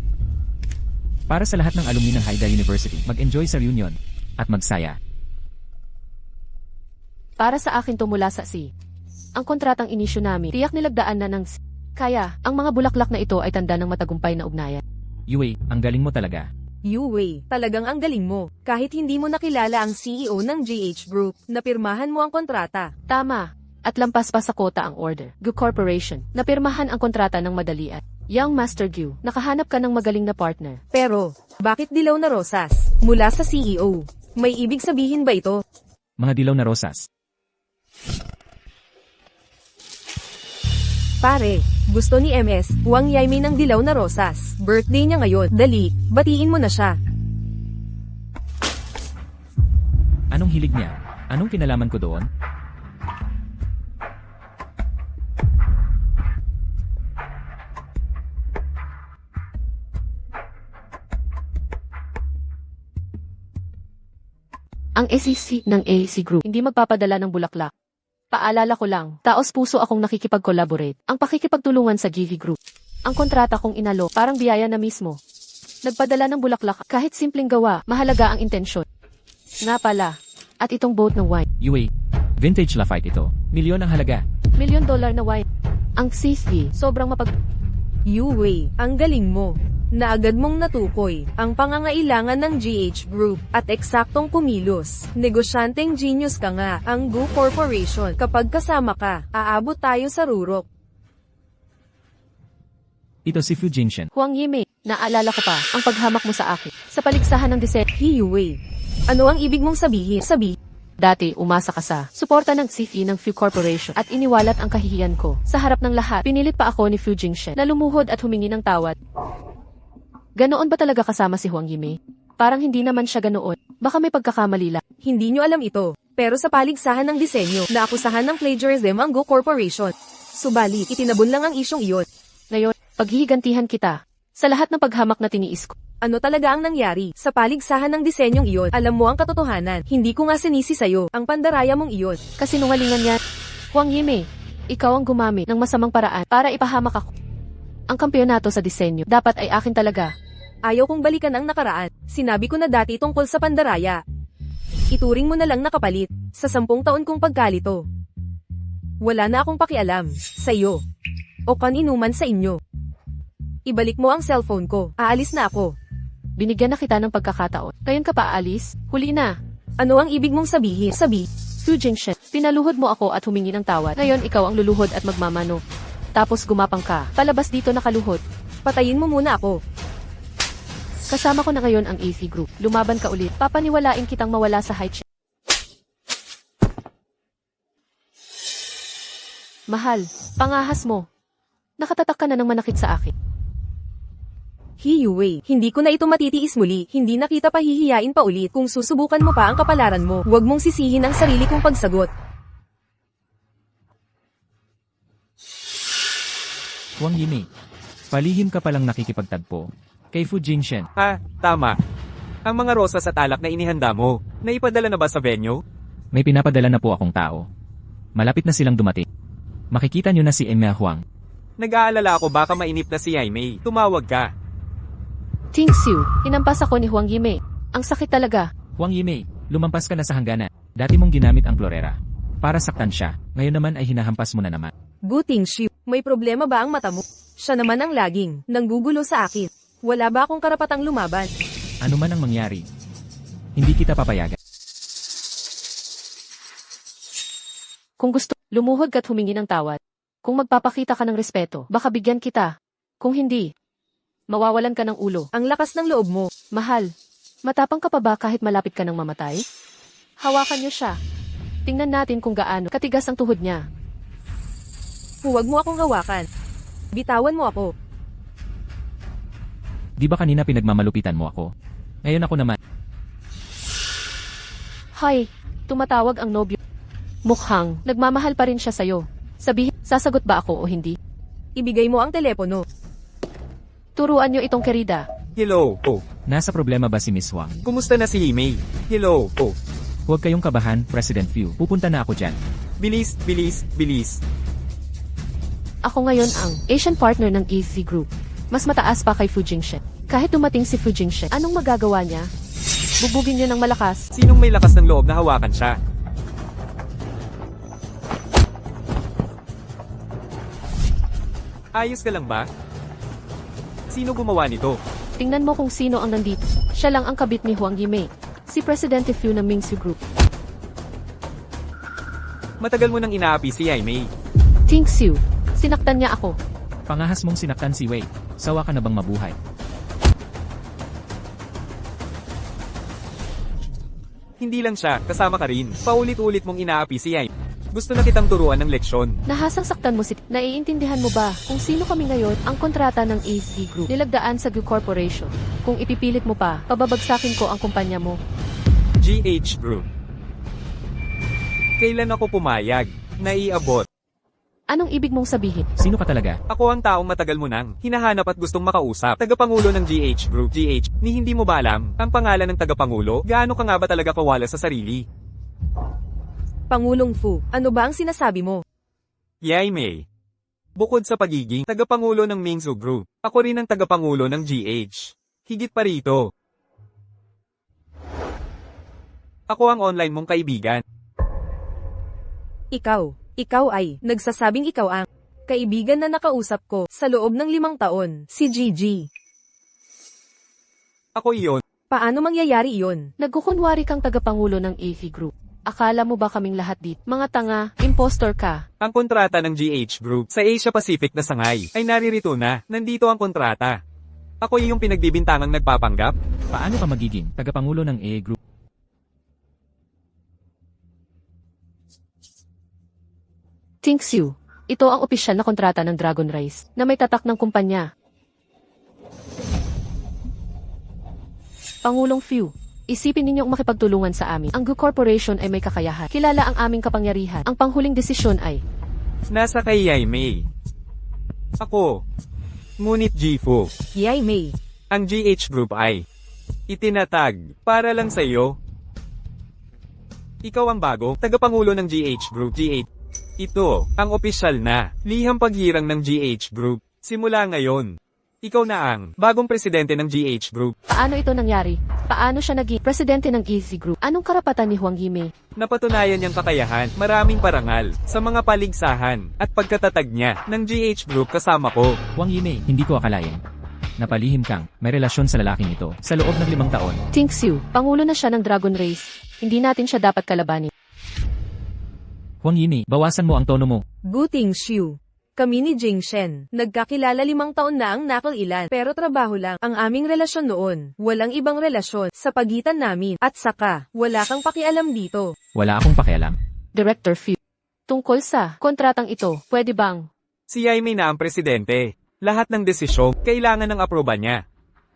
Para sa lahat ng alumni ng Haida University, mag-enjoy sa reunion. At magsaya. Para sa akin to mula sa CE. Ang kontratang inisyu namin, tiyak nilagdaan na ng CE. Kaya, ang mga bulaklak na ito ay tanda ng matagumpay na ugnayan. Yue, ang galing mo talaga. Yu Wei, talagang ang galing mo. Kahit hindi mo nakilala ang CEO ng GH Group, napirmahan mo ang kontrata. Tama. At lampas pa sa kota ang order. Gu Corporation, napirmahan ang kontrata ng madalian. Young Master Gu, nakahanap ka ng magaling na partner. Pero, bakit dilaw na rosas? Mula sa CEO. May ibig sabihin ba ito? Mga dilaw na rosas. Pare, gusto ni MS, Huang Yimei ng dilaw na rosas. Birthday niya ngayon. Dali, batiin mo na siya. Anong hilig niya? Anong kinalaman ko doon? Ang SEC ng AAC Group, hindi magpapadala ng bulaklak. Paalala ko lang, taos puso akong nakikipag-collaborate. Ang pakikipagtulungan sa GV Group. Ang kontrata kong inalo, parang biyaya na mismo. Nagpadala ng bulaklak, kahit simpleng gawa, mahalaga ang intensyon. Nga pala, at itong boat ng wine. Yue, vintage Lafite ito. Milyon ang halaga. $1 million na wine. Ang CC, sobrang Yu Wei, ang galing mo. Na agad mong natukoy ang pangangailangan ng GH Group at eksaktong kumilos. Negosyanteng genius ka nga, ang Gu Corporation. Kapag kasama ka, aabot tayo sa rurok. Ito si Fu Jinshen. Huang Yimei, naalala ko pa ang paghamak mo sa akin. Sa paligsahan ng disenyo. Yu Wei, ano ang ibig mong sabihin? Dati, umasa ka sa suporta ng CFE ng Fu Corporation at iniwalat ang kahihiyan ko. Sa harap ng lahat, pinilit pa ako ni Fu Jingshen na lumuhod at humingi ng tawad. Ganoon ba talaga kasama si Huang Yimei? Parang hindi naman siya ganoon. Baka may pagkakamali lang. Hindi nyo alam ito. Pero sa paligsahan ng disenyo, naakusahan ng plagiarism ang Gu Corporation. Subalit, itinabon lang ang isyong iyon. Ngayon, paghihigantihan kita sa lahat ng paghamak na tiniis ko. Ano talaga ang nangyari? Sa paligsahan ng disenyong iyon, alam mo ang katotohanan. Hindi ko nga sinisi sa'yo ang pandaraya mong iyon. Kasinungalingan yan. Huang Yimei, ikaw ang gumamit ng masamang paraan para ipahamak ako. Ang kampeonato sa disenyo dapat ay akin talaga. Ayaw kong balikan ang nakaraan. Sinabi ko na dati tungkol sa pandaraya. Ituring mo na lang nakapalit sa 10 taon kong pagkalito. Wala na akong pakialam sa iyo o kaninuman sa inyo. Ibalik mo ang cellphone ko. Aalis na ako. Binigyan na kita ng pagkakataon. Ngayon ka pa aalis? Huli na. Ano ang ibig mong sabihin? Fu Jingshen, pinaluhod mo ako at humingi ng tawad. Ngayon ikaw ang luluhod at magmamano. Tapos gumapang ka. Palabas dito nakaluhod. Patayin mo muna ako. Kasama ko na ngayon ang AC Group. Lumaban ka ulit. Papaniwalain kitang mawala sa high check. Mahal, pangahas mo. Nakatatak ka na ng manakit sa akin. Yu Wei, hindi ko na ito matitiis muli. Hindi na kita pahihiyain pa ulit. Kung susubukan mo pa ang kapalaran mo, huwag mong sisihin ang sarili kong pagsagot. Huang Yimei, palihim ka palang nakikipagtagpo. Kay Fu Jinshen. Tama. Ang mga rosas at alak na inihanda mo, naipadala na ba sa venue? May pinapadala na po akong tao. Malapit na silang dumating. Makikita nyo na si Emma Huang. Nag-aalala ako baka mainip na si Yimei. Tumawag ka. Tingxiu, hinampas ako ni Huang Yimei. Ang sakit talaga. Huang Yimei, lumampas ka na sa hangganan. Dati mong ginamit ang florera para saktan siya. Ngayon naman ay hinahampas mo na naman. Gu Tingxiu, may problema ba ang mata mo? Siya naman ang laging nanggugulo sa akin. Wala ba akong karapatang lumaban? Ano man ang mangyari, hindi kita papayagan. Kung gusto, lumuhod ka't humingi ng tawad. Kung magpapakita ka ng respeto, baka bigyan kita. Kung hindi, mawawalan ka ng ulo. Ang lakas ng loob mo. Mahal, matapang ka pa ba kahit malapit ka ng mamatay? Hawakan niyo siya. Tingnan natin kung gaano katigas ang tuhod niya. Huwag mo akong hawakan. Bitawan mo ako. Di ba kanina pinagmamalupitan mo ako? Ngayon ako naman. Hay, tumatawag ang nobyo. Mukhang, nagmamahal pa rin siya sa'yo. Sabihin, sasagot ba ako o hindi? Ibigay mo ang telepono. Turuan niyo itong kerida. Hello, oh. Nasa problema ba si Miss Wang? Kumusta na si Himei? Hello, oh. Huwag kayong kabahan, President Fu. Pupunta na ako dyan. Bilis, bilis, bilis. Ako ngayon ang Asian partner ng EC Group. Mas mataas pa kay Fu Jingshen. Kahit dumating si Fu Jingshen, anong magagawa niya? Bubugin niya ng malakas. Sinong may lakas ng loob na hawakan siya? Ayos ka lang ba? Sino gumawa nito? Tingnan mo kung sino ang nandito. Siya lang ang kabit ni Huang Yimei. Si Presidente Fu ng Mingsu Group. Matagal mo nang inaapi si Himei. Ting Xiu. Sinaktan niya ako. Pangahas mong sinaktan si Wei. Sawa ka na bang mabuhay? Hindi lang siya, kasama ka rin. Paulit-ulit mong inaapi si Himei. Gusto na kitang turuan ng leksyon. Nahasang saktan mo si... Naiintindihan mo ba kung sino kami ngayon ang kontrata ng AC Group? Nilagdaan sa Gu Corporation. Kung ipipilit mo pa, pababagsakin ko ang kumpanya mo. GH Group. Kailan ako pumayag? Naiabot. Anong ibig mong sabihin? Sino ka talaga? Ako ang taong matagal mo nang hinahanap at gustong makausap. Tagapangulo ng GH Group. GH, ni hindi mo ba alam ang pangalan ng tagapangulo? Gaano ka nga ba talaga kawala sa sarili? Pangulong Fu, ano ba ang sinasabi mo? Himei. Bukod sa pagiging tagapangulo ng Mingsu Group, ako rin ang tagapangulo ng GH. Higit pa rito. Ako ang online mong kaibigan. Ikaw ay, nagsasabing ikaw ang kaibigan na nakausap ko sa loob ng 5 taon, si Gigi. Ako iyon. Paano mangyayari iyon? Nagkukunwari kang tagapangulo ng AC Group. Akala mo ba kaming lahat dito? Mga tanga, impostor ka. Ang kontrata ng GH Group sa Asia Pacific na sangay ay naririto na. Nandito ang kontrata. Ako yung pinagbibintangang nagpapanggap. Paano ka magiging tagapangulo ng AA Group? Ting Xiu. Ito ang opisyal na kontrata ng Dragon Rise na may tatak ng kumpanya. Pangulong Fu. Isipin ninyong makipagtulungan sa amin. Ang Gu Corporation ay may kakayahan. Kilala ang aming kapangyarihan. Ang panghuling desisyon ay... Nasa kay Himei. Ako. Ngunit Gifu. Himei. Ang GH Group ay itinatag para lang sa iyo. Ikaw ang bago, tagapangulo ng GH Group. GH. Ito, ang opisyal na, liham paghirang ng GH Group. Simula ngayon. Ikaw na ang bagong presidente ng GH Group. Paano ito nangyari? Paano siya naging presidente ng EC Group? Anong karapatan ni Huang Yimei? Napatunayan niyang kakayahan, maraming parangal, sa mga paligsahan, at pagkatatag niya ng GH Group kasama ko. Wang Yimei, hindi ko akalain. Napalihim kang, may relasyon sa lalaking ito, sa loob ng 5 taon. Ting Xiu, pangulo na siya ng Dragon Race. Hindi natin siya dapat kalabanin. Wang Yimei, bawasan mo ang tono mo. Gu Tingxiu. Kami ni Jingshen. Nagkakilala 5 taon na ang nakailan, pero trabaho lang ang aming relasyon noon. Walang ibang relasyon sa pagitan namin. At saka, wala kang pakialam dito. Wala akong pakialam. Director Fu. Tungkol sa kontratang ito, pwede bang? Si Himei na ang presidente. Lahat ng desisyon, kailangan ng aproba niya.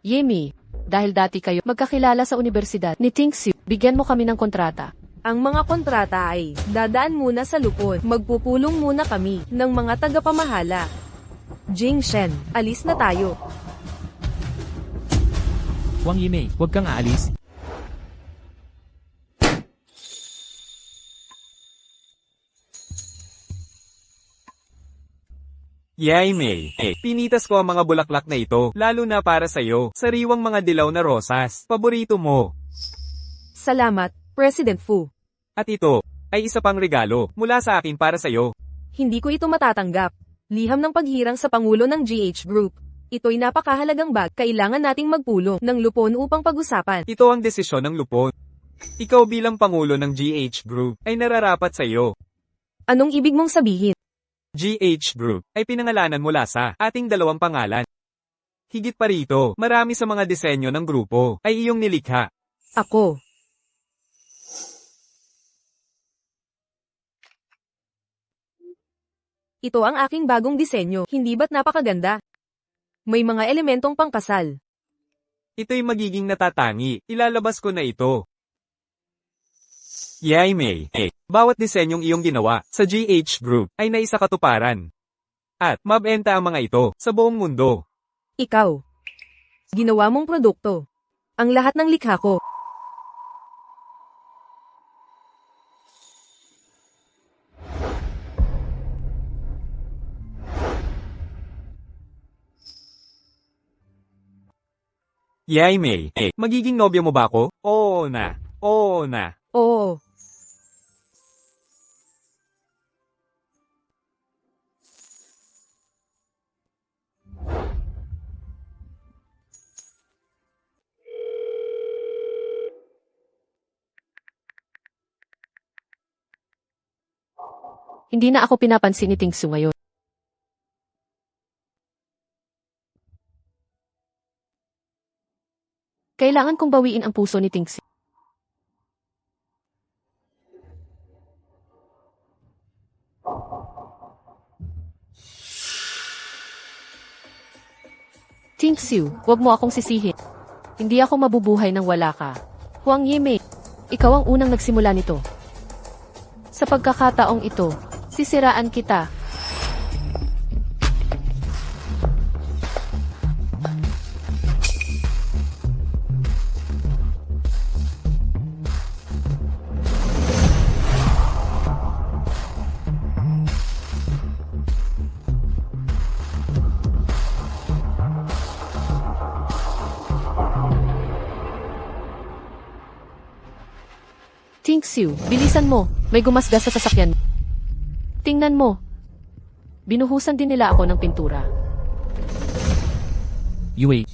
Yimei, dahil dati kayo magkakilala sa universidad ni Ting Xiu, bigyan mo kami ng kontrata. Ang mga kontrata ay, dadaan muna sa lupon, magpupulong muna kami, ng mga tagapamahala. Jingshen, alis na tayo. Wang Yimei, huwag kang aalis. Himei, pinitas ko ang mga bulaklak na ito, lalo na para sa'yo, sariwang mga dilaw na rosas, paborito mo. Salamat, President Fu. At ito, ay isa pang regalo, mula sa akin para sa'yo. Hindi ko ito matatanggap. Liham ng paghirang sa Pangulo ng GH Group. Ito'y napakahalagang bag, kailangan nating magpulong ng lupon upang pag-usapan. Ito ang desisyon ng lupon. Ikaw bilang Pangulo ng GH Group, ay nararapat sa'yo. Anong ibig mong sabihin? GH Group ay pinangalanan mula sa ating dalawang pangalan. Higit pa rito, marami sa mga disenyo ng grupo ay iyong nilikha. Ako. Ito ang aking bagong disenyo, hindi ba't napakaganda? May mga elementong pangkasal. Ito'y magiging natatangi, ilalabas ko na ito. Yay May, bawat disenyong iyong ginawa sa GH Group ay naisakatuparan. At mabenta ang mga ito sa buong mundo. Ikaw. Ginawa mong produkto. Ang lahat ng likha ko. Yay May, magiging nobyo mo ba ako? Oo na, oo na. Oo. Hindi na ako pinapansin ni Tingsu ngayon. Kailangan kong bawiin ang puso ni Tingsu. Tingsu, huwag mo akong sisihin. Hindi ako mabubuhay nang wala ka. Huang Yimei, ikaw ang unang nagsimula nito. Sa pagkakataong ito, sisiraan kita. Tingsu, bilisan mo. May gumasgas sa sasakyan. Tingnan mo. Binuhusan din nila ako ng pintura. Yue,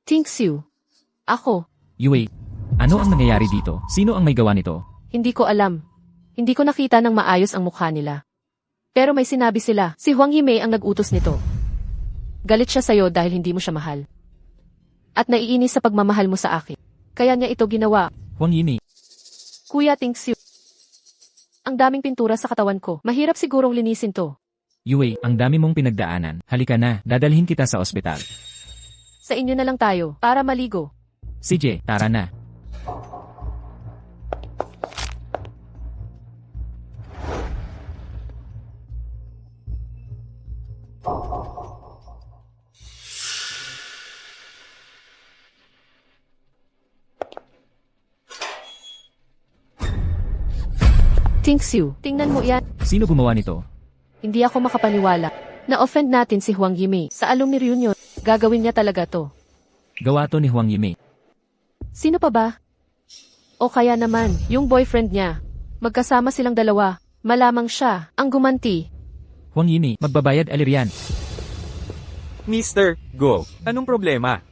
Tingsu. Ako. Yue, ano ang nangyayari dito? Sino ang may gawa nito? Hindi ko alam. Hindi ko nakita ng maayos ang mukha nila. Pero may sinabi sila, si Huang Yimei ang nag-utos nito. Galit siya sa'yo dahil hindi mo siya mahal. At naiinis sa pagmamahal mo sa akin. Kaya niya ito ginawa. Huang Yimei, Kuya Tingsu. Ang daming pintura sa katawan ko. Mahirap sigurong linisin to. Yue, ang dami mong pinagdaanan. Halika na, dadalhin kita sa ospital. Sa inyo na lang tayo, para maligo. CJ, tara na. Tingsu, tingnan mo yan. Sino gumawa nito? Hindi ako makapaniwala. Na-offend natin si Huang Yimei sa alumni reunion. Gagawin niya talaga to. Gawa to ni Huang Yimei. Sino pa ba? O kaya naman, yung boyfriend niya. Magkasama silang dalawa. Malamang siya ang gumanti. Huang Yimei, magbabayad alirian. Mr. Go, anong problema?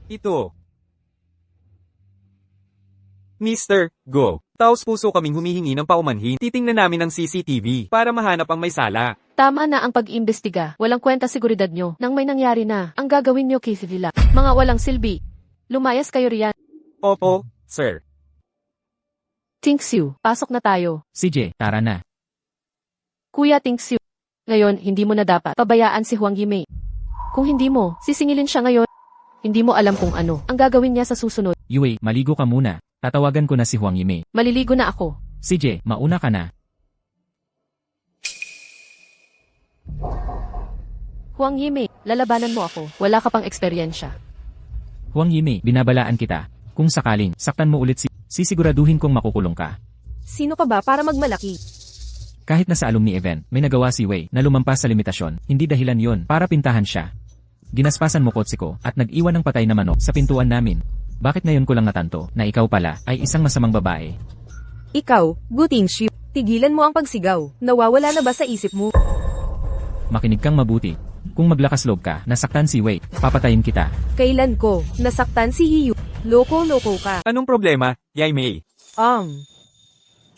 Ito. Mr. Go, taos puso kaming humihingi ng paumanhin. Titingnan namin ang CCTV para mahanap ang may sala. Tama na ang pag-iimbestiga. Walang kwenta seguridad nyo. Nang may nangyari na, ang gagawin nyo kay Sivila. Mga walang silbi. Lumayas kayo riyan. Opo, sir. Tingsu, pasok na tayo. CJ, tara na. Kuya Tingsu. Ngayon, hindi mo na dapat pabayaan si Huang Yimei. Kung hindi mo, sisingilin siya ngayon. Hindi mo alam kung ano ang gagawin niya sa susunod. Yue, maligo ka muna. Tatawagan ko na si Huang Yimei. Maliligo na ako. CJ, mauna ka na. Huang Yimei, lalabanan mo ako. Wala ka pang eksperyensya. Huang Yimei, binabalaan kita. Kung sakaling saktan mo ulit sisiguraduhin kong makukulong ka. Sino ka ba para magmalaki? Kahit na sa alumni event, may nagawa si Wei na lumampas sa limitasyon. Hindi dahilan yon para pintahan siya. Ginaspasan mo kotse ko at nag-iwan ng patay na manok sa pintuan namin. Bakit ngayon ko lang natanto na ikaw pala ay isang masamang babae? Ikaw, Gutingshi, tigilan mo ang pagsigaw. Nawawala na ba sa isip mo? Makinig kang mabuti. Kung maglakas loob ka, nasaktan si Wei, papatayin kita. Kailan ko nasaktan si Hiyu? Loko-loko ka. Anong problema, Yai Mei?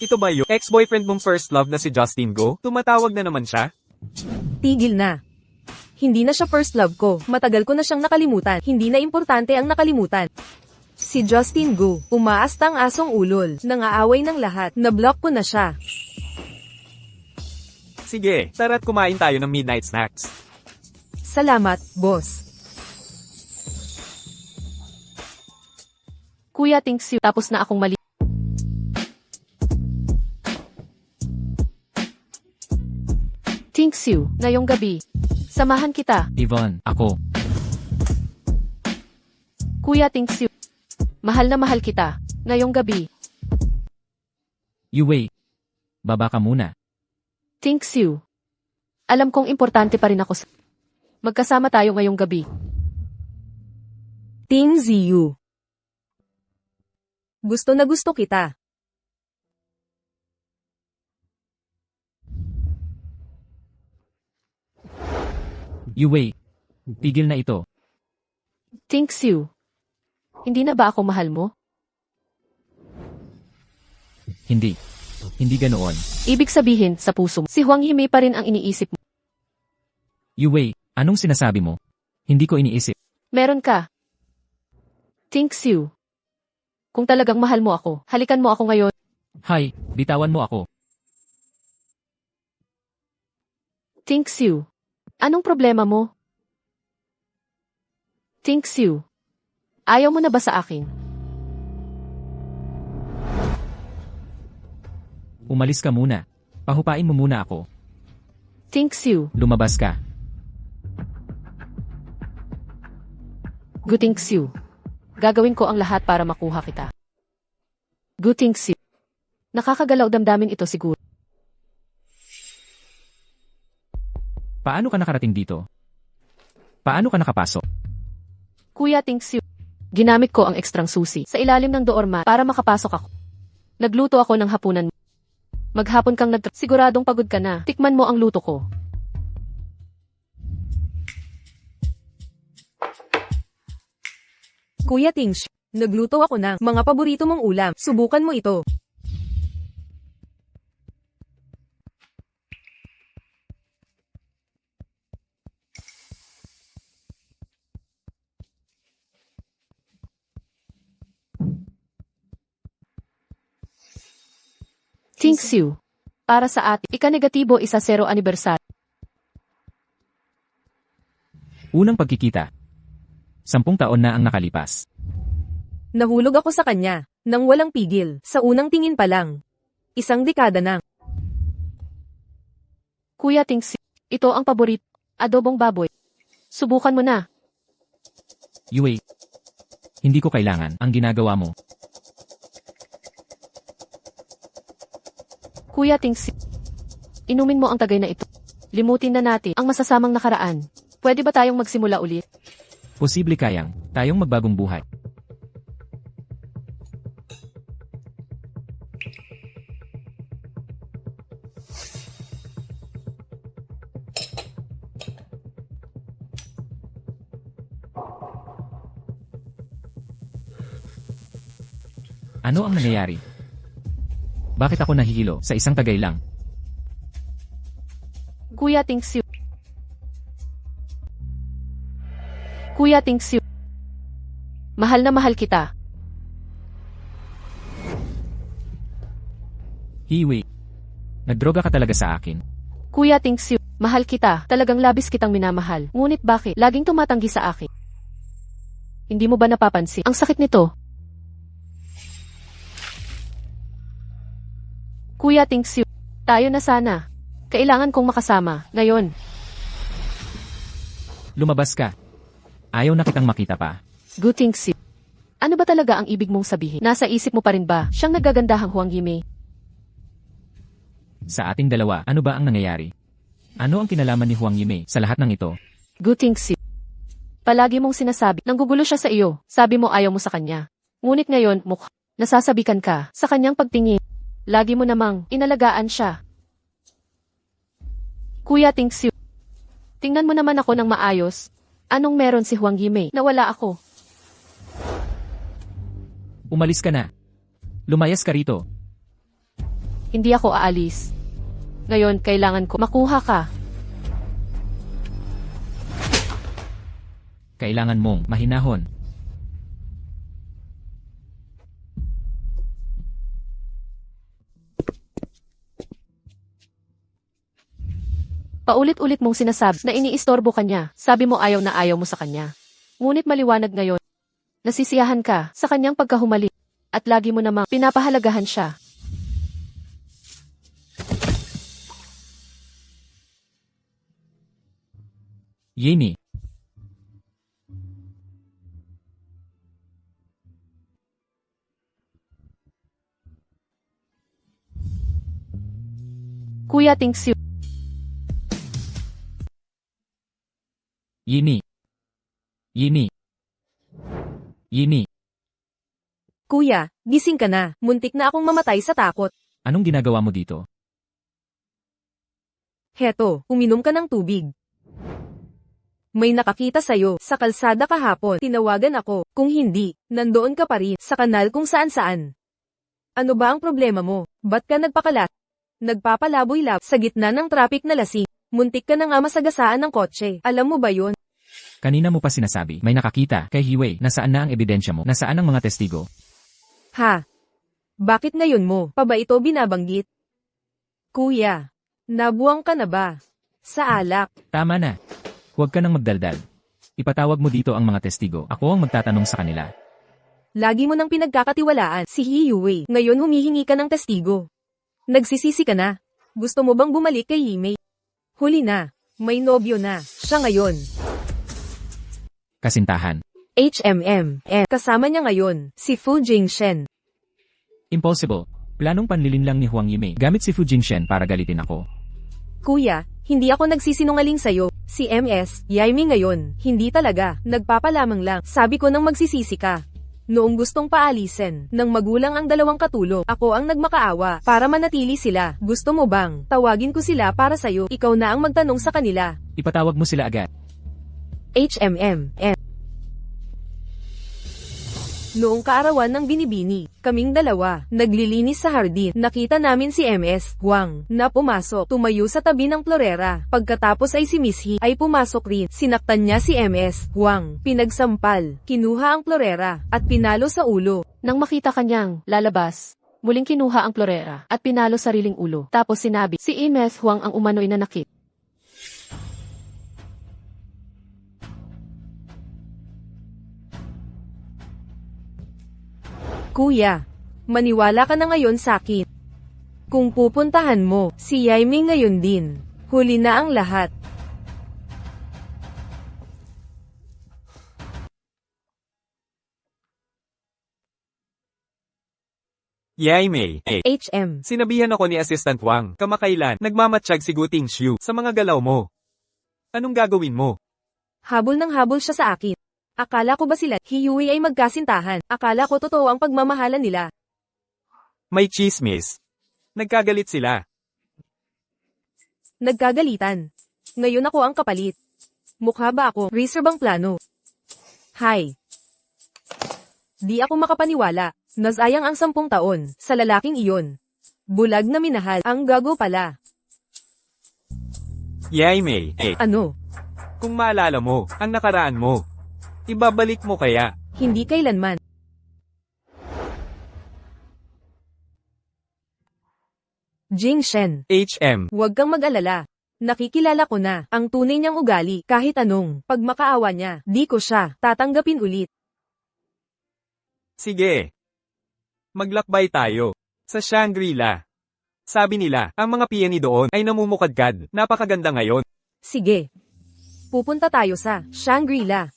Ito ba yung ex-boyfriend mong first love na si Justin Go? Tumatawag na naman siya? Tigil na. Hindi na siya first love ko. Matagal ko na siyang nakalimutan. Hindi na importante ang nakalimutan. Si Justin Go, umaasta ang asong ulol. Nangaaway ng lahat. Na-block ko na siya. Sige, tara't kumain tayo ng midnight snacks. Salamat, boss. Kuya thinks you, tapos na akong mali. Thinks you, ngayong gabi. Samahan kita. Yvonne, ako. Kuya thinks you. Mahal na mahal kita. Ngayong gabi. Wei. Baba ka muna. Thinks you. Alam kong importante pa rin ako sa... Magkasama tayo ngayong gabi. Ting Ziyu. Gusto na gusto kita. Wei. Tigil na ito. Thinks you. Hindi na ba ako mahal mo? Hindi. Hindi ganoon. Ibig sabihin, sa puso mo, si Huang Yimei pa rin ang iniisip mo. Wei, anong sinasabi mo? Hindi ko iniisip. Meron ka. Thinks you. Kung talagang mahal mo ako, halikan mo ako ngayon. Hay, bitawan mo ako. Thinks you. Anong problema mo? Thinks you. Ayaw mo na ba sa akin? Umalis ka muna. Pahupain mo muna ako. Thinks you. Lumabas ka. Good thinks you. Gagawin ko ang lahat para makuha kita. Good thinks you. Nakakagalaw damdamin ito siguro. Paano ka nakarating dito? Paano ka nakapasok? Kuya thinks you. Ginamit ko ang ekstrang susi sa ilalim ng doormat para makapasok ako. Nagluto ako ng hapunan mo. Maghapon kang siguradong pagod ka na. Tikman mo ang luto ko. Kuya Ting, nagluto ako ng mga paborito mong ulam. Subukan mo ito. Thinks you. Para sa atin, ika-negatibo 1-0 anibersaryo. Unang pagkikita. 10 taon na ang nakalipas. Nahulog ako sa kanya, nang walang pigil, sa unang tingin pa lang. 1 dekada na. Kuya thinks you. Ito ang paborito. Adobong baboy. Subukan mo na. Wei. Hindi ko kailangan ang ginagawa mo. Kuya thinks you. Inumin mo ang tagay na ito. Limutin na natin ang masasamang nakaraan. Pwede ba tayong magsimula ulit? Posible tayong magbagong buhay. Ano ang nangyayari? Bakit ako nahihilo sa isang tagay lang? Kuya thinks you. Kuya thinks you. Mahal na mahal kita. Wei. Nagdroga ka talaga sa akin. Kuya thinks you. Mahal kita. Talagang labis kitang minamahal. Ngunit bakit? Laging tumatanggi sa akin. Hindi mo ba napapansin? Ang sakit nito. Kuya thinks you. Tayo na sana. Kailangan kong makasama. Ngayon. Lumabas ka. Ayaw na kitang makita pa. Good thinks you. Ano ba talaga ang ibig mong sabihin? Nasa isip mo pa rin ba siyang nagagandahang Huang Yimei? Sa ating dalawa, ano ba ang nangyayari? Ano ang kinalaman ni Huang Yimei sa lahat ng ito? Good thinks you. Palagi mong sinasabi, nanggugulo siya sa iyo. Sabi mo ayaw mo sa kanya. Ngunit ngayon, nasasabikan ka sa kanyang pagtingin. Lagi mo namang inalagaan siya. Kuya thinks you. Tingnan mo naman ako ng maayos. Anong meron si Huang Yimei? Nawala ako. Umalis ka na. Lumayas ka rito. Hindi ako aalis. Ngayon, kailangan ko makuha ka. Kailangan mong mahinahon. Paulit-ulit mong sinasabi na iniistorbo ka niya. Sabi mo ayaw na ayaw mo sa kanya. Ngunit maliwanag ngayon. Nasisiyahan ka sa kanyang pagkahumalik. At lagi mo namang pinapahalagahan siya. Yimei. Kuya Tingxiu. Yimei. Yimei. Yimei. Kuya, gising ka na. Muntik na akong mamatay sa takot. Anong ginagawa mo dito? Heto, uminom ka ng tubig. May nakakita sa'yo sa kalsada kahapon. Tinawagan ako. Kung hindi, nandoon ka pa rin sa kanal kung saan-saan. Ano ba ang problema mo? Ba't ka nagpakalat? Nagpapalaboy-lab sa gitna ng traffic na lasing. Muntik ka na nga masagasaan ng kotse. Alam mo ba yon? Kanina mo pa sinasabi, may nakakita kay Hiwei. Nasaan na ang ebidensya mo? Nasaan ang mga testigo? Ha? Bakit ngayon mo pa ba ito binabanggit? Kuya, nabuwang ka na ba? Sa alak. Tama na. Huwag ka nang magdaldal. Ipatawag mo dito ang mga testigo. Ako ang magtatanong sa kanila. Lagi mo nang pinagkakatiwalaan si Hiyue. Ngayon humihingi ka ng testigo. Nagsisisi ka na. Gusto mo bang bumalik kay Yimei? Huli na. May nobyo na. Siya ngayon. Kasintahan. HMM. Kasama niya ngayon, si Fu Jingshen. Impossible. Planong panlilin lang ni Huang Yimei. Gamit si Fu Jingshen para galitin ako. Kuya, hindi ako nagsisinungaling sa'yo. Si MS, Yaimi ngayon, hindi talaga. Nagpapalamang lang. Sabi ko nang magsisisi ka. Noong gustong paalisin ng magulang ang dalawang katulong, ako ang nagmakaawa para manatili sila. Gusto mo bang tawagin ko sila para sa'yo? Ikaw na ang magtanong sa kanila. Ipatawag mo sila agad. HMM. Noong kaarawan ng binibini, kaming dalawa, naglilinis sa hardin. Nakita namin si MS, Huang, na pumasok, tumayo sa tabi ng florera. Pagkatapos ay si Miss He, ay pumasok rin. Sinaktan niya si MS, Huang, pinagsampal, kinuha ang florera, at pinalo sa ulo. Nang makita kanyang lalabas, muling kinuha ang florera at pinalo sariling ulo. Tapos sinabi, si MS Huang ang umano'y nanakit. Kuya, maniwala ka na ngayon sa akin. Kung pupuntahan mo, si Yaimi ngayon din. Huli na ang lahat. Yaimei. HM. Sinabihan ako ni Assistant Wang, kamakailan, nagmamatsyag si Gu Tingxiu sa mga galaw mo. Anong gagawin mo? Habol ng habol siya sa akin. Akala ko ba sila, Hiyue ay magkasintahan? Akala ko totoo ang pagmamahalan nila. May chismis. Nagkagalit sila. Nagkagalitan. Ngayon ako ang kapalit. Mukha ba ako, racer bang plano? Hi. Di ako makapaniwala. Nasayang ang 10 taon sa lalaking iyon. Bulag na minahal, ang gago pala. Yaimei. Ano? Kung maalala mo, ang nakaraan mo. Ibabalik mo kaya? Hindi kailanman. Jingshen, HM. huwag kang mag-alala. Nakikilala ko na ang tunay niyang ugali kahit anong pagmakaawa niya. Di ko siya tatanggapin ulit. Sige. Maglakbay tayo. Sa Shangri-La. Sabi nila, ang mga piyani doon ay namumukadkad. Napakaganda ngayon. Sige. Pupunta tayo sa Shangri-La.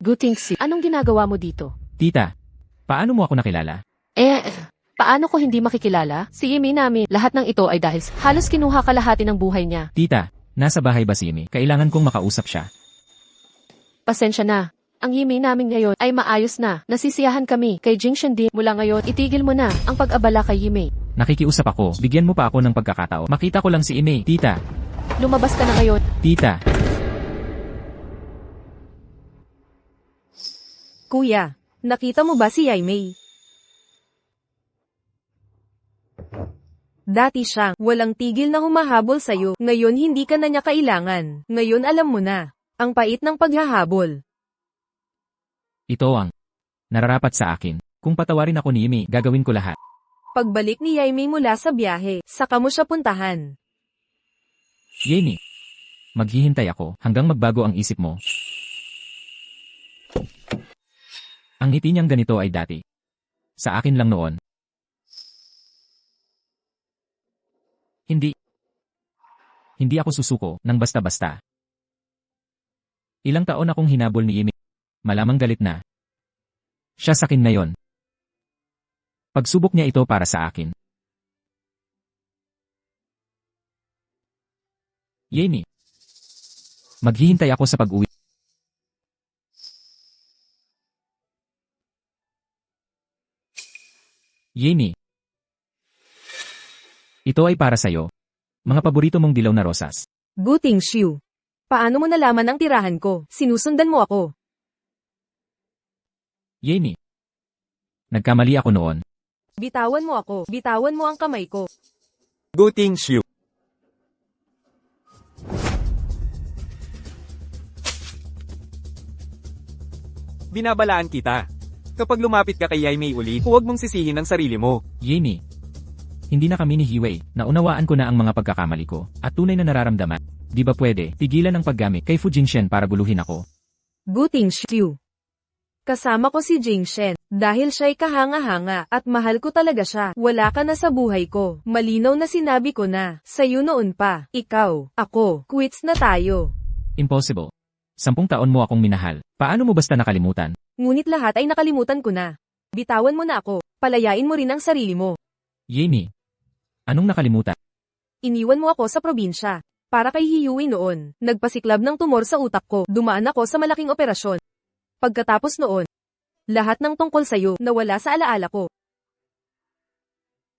Gu Tingxiu, anong ginagawa mo dito? Tita, paano mo ako nakilala? Paano ko hindi makikilala? Si Yimi namin, lahat ng ito ay dahil halos kinuha kalahati ng buhay niya. Tita, nasa bahay ba si Yimi? Kailangan kong makausap siya. Pasensya na. Ang Yimi namin ngayon ay maayos na. Nasisiyahan kami kay Jingshen din. Mula ngayon, itigil mo na ang pag-abala kay Yimi. Nakikiusap ako. Bigyan mo pa ako ng pagkakataon. Makita ko lang si Yimi. Tita, Lumabas ka na ngayon. tita. Kuya, nakita mo ba si Yaimei? Dati siyang walang tigil na humahabol sa'yo, ngayon hindi ka na niya kailangan. Ngayon alam mo na, ang pait ng paghahabol. Ito ang nararapat sa akin. Kung patawarin ako ni Yimi, gagawin ko lahat. Pagbalik ni Yaimei mula sa biyahe, saka mo siya puntahan. Yimi, maghihintay ako hanggang magbago ang isip mo. Ang ngiti niyang ganito ay dati. Sa akin lang noon. Hindi ako susuko ng basta-basta. Ilang taon akong hinabol ni Yimi. Malamang galit na. Siya sa akin ngayon. Pagsubok niya ito para sa akin. Yimi, maghihintay ako sa pag-uwi. Yimi, ito ay para sa'yo. Mga paborito mong dilaw na rosas. Guting Shiu. Paano mo nalaman ang tirahan ko? Sinusundan mo ako. Yimi, nagkamali ako noon. Bitawan mo ako. Bitawan mo ang kamay ko. Guting Shiu. Binabalaan kita. Kapag lumapit ka kay Yaimei ulit, huwag mong sisihin ang sarili mo. Yimi, hindi na kami ni Hiwei. Naunawaan ko na ang mga pagkakamali ko at tunay na nararamdaman. Di ba pwede tigilan ang paggamit kay Fu Jingshen para guluhin ako? Guting Shiu. Kasama ko si Jingshen, dahil siya'y kahanga-hanga, at mahal ko talaga siya. Wala ka na sa buhay ko. Malinaw na sinabi ko na, sa'yo noon pa. Ikaw, ako, quits na tayo. Impossible. 10 taon mo akong minahal. Paano mo basta nakalimutan? Ngunit lahat ay nakalimutan ko na. Bitawan mo na ako. Palayain mo rin ang sarili mo. Yimi, anong nakalimutan? Iniwan mo ako sa probinsya. Para kay Hiyui noon, nagpasiklab ng tumor sa utak ko. Dumaan ako sa malaking operasyon. Pagkatapos noon, lahat ng tungkol sa'yo nawala sa alaala ko.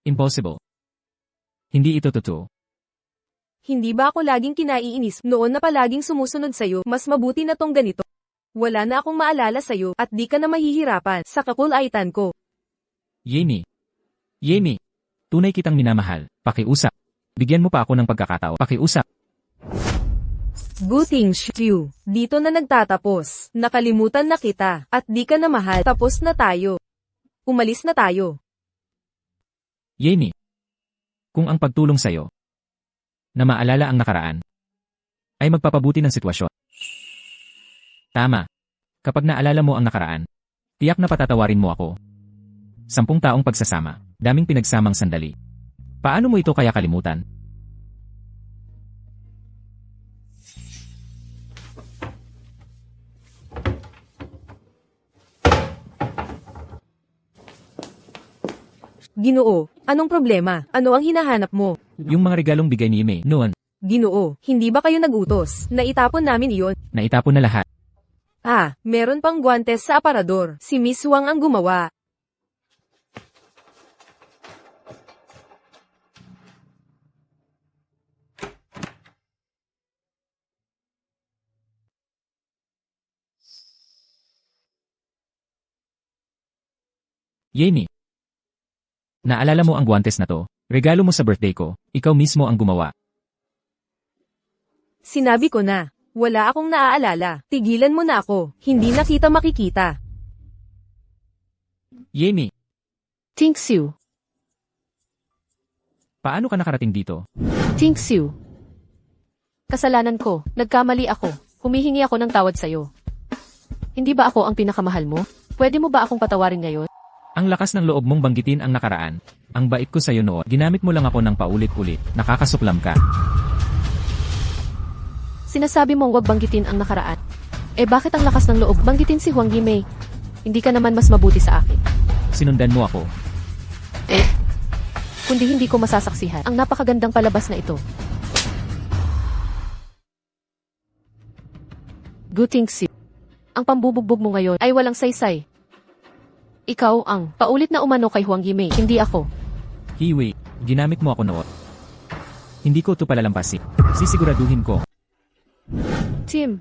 Impossible. Hindi ito totoo. Hindi ba ako laging kinaiinis noon na palaging sumusunod sa'yo? Mas mabuti na tong ganito. Wala na akong maalala sa'yo at di ka na mahihirapan sa kakulaitan ko. Yimi, tunay kitang minamahal. Pakiusap. Bigyan mo pa ako ng pagkakataon. Pakiusap. Guting Shiu, dito na nagtatapos. Nakalimutan na kita at di ka na mahal. Tapos na tayo. Umalis na tayo. Yimi, kung ang pagtulong sa'yo na maalala ang nakaraan ay magpapabuti ng sitwasyon. Tama. Kapag naalala mo ang nakaraan, tiyak na patatawarin mo ako. 10 taong pagsasama, daming pinagsamang sandali. Paano mo ito kaya kalimutan? Ginoo, anong problema? Ano ang hinahanap mo? Yung mga regalong bigay ni Yimi noon, Ginoo, hindi ba kayo nagutos? Naitapon namin iyon. naitapon na lahat. Ah, meron pang guwantes sa aparador. Si Miss Wang ang gumawa. Yemi, naalala mo ang guwantes na to? Regalo mo sa birthday ko, ikaw mismo ang gumawa. Sinabi ko na, wala akong naaalala. Tigilan mo na ako, hindi na kita makikita. Yemi, Tingxiu. paano ka nakarating dito? Tingxiu. Kasalanan ko, nagkamali ako. Humihingi ako ng tawad sa'yo. Hindi ba ako ang pinakamahal mo? Pwede mo ba akong patawarin ngayon? Ang lakas ng loob mong banggitin ang nakaraan. Ang bait ko sa'yo noon, ginamit mo lang ako ng paulit-ulit, nakakasuklam ka. Sinasabi mong huwag banggitin ang nakaraan. Eh bakit ang lakas ng loob banggitin si Huang Yimei? Hindi ka naman mas mabuti sa akin. Sinundan mo ako. Eh, kundi hindi ko masasaksihan ang napakagandang palabas na ito. Gutingsi. Ang pambubugbog mo ngayon ay walang saysay. Ikaw ang paulit na umano kay Huang Yimei, hindi ako. Hiwei, ginamit mo ako noon. Hindi ko ito palalampasin. Sisiguraduhin ko. Tim,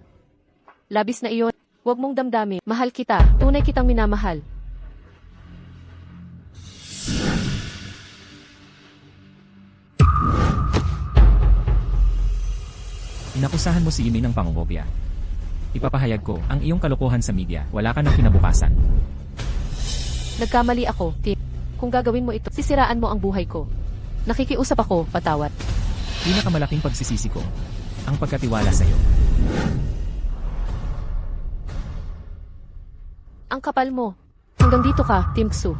labis na iyon. Huwag mong damdamin. Mahal kita. Tunay kitang minamahal. Inakusahan mo si Imi ng pangungopya. Ipapahayag ko ang iyong kalokohan sa media. Wala ka ng kinabukasan. Nagkamali ako, Tim. Kung gagawin mo ito, sisiraan mo ang buhay ko. Nakikiusap ako, patawad. Pinakamalaking pagsisisi ko, ang pagkatiwala sa iyo. Ang kapal mo. Hanggang dito ka, Tim Xu.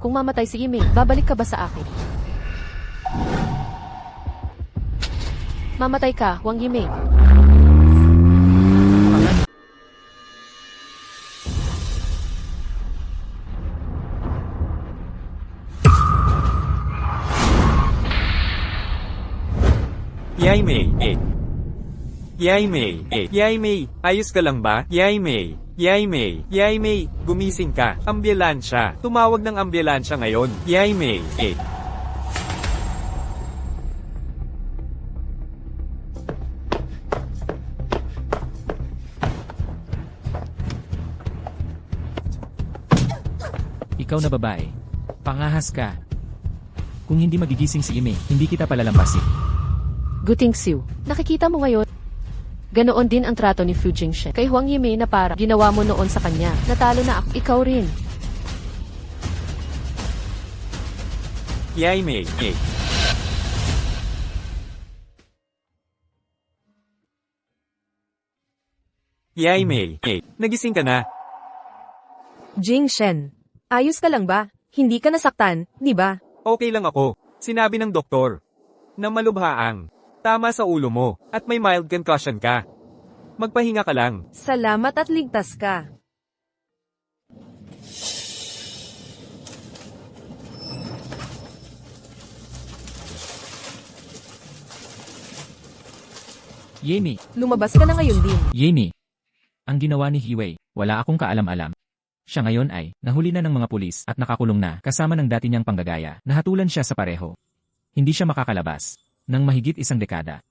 Kung mamatay si Yimei, babalik ka ba sa akin? Mamatay ka, Huang Yimei. Yaimei, Yaimei, Yaimei, ayos ka lang ba? Yaimei, Yaimei, gumising ka. Ambulansya. Tumawag ng ambulansya ngayon. Yaimei, Ikaw na babae. Pangahas ka. Kung hindi magigising si Ime, hindi kita palalampasin. Gutingsiu, nakikita mo ngayon? Ganoon din ang trato ni Fu Jingshen kay Huang Yimei na para ginawa mo noon sa kanya. Natalo na ako. Ikaw rin. Yaimei, Yaimei, nagising ka na. Jing Shen, ayos ka lang ba? Hindi ka nasaktan, di ba? Okay lang ako. Sinabi ng doktor na malubhaang tama sa ulo mo at may mild concussion ka. Magpahinga ka lang. Salamat at ligtas ka. Yemi, Lumabas ka na ngayon din. Yemi. Ang ginawa ni Hiwei, wala akong kaalam-alam. Siya ngayon ay nahuli na ng mga pulis at nakakulong na kasama ng dati niyang panggagaya. Nahatulan siya sa pareho. Hindi siya makakalabas ng mahigit 1 dekada.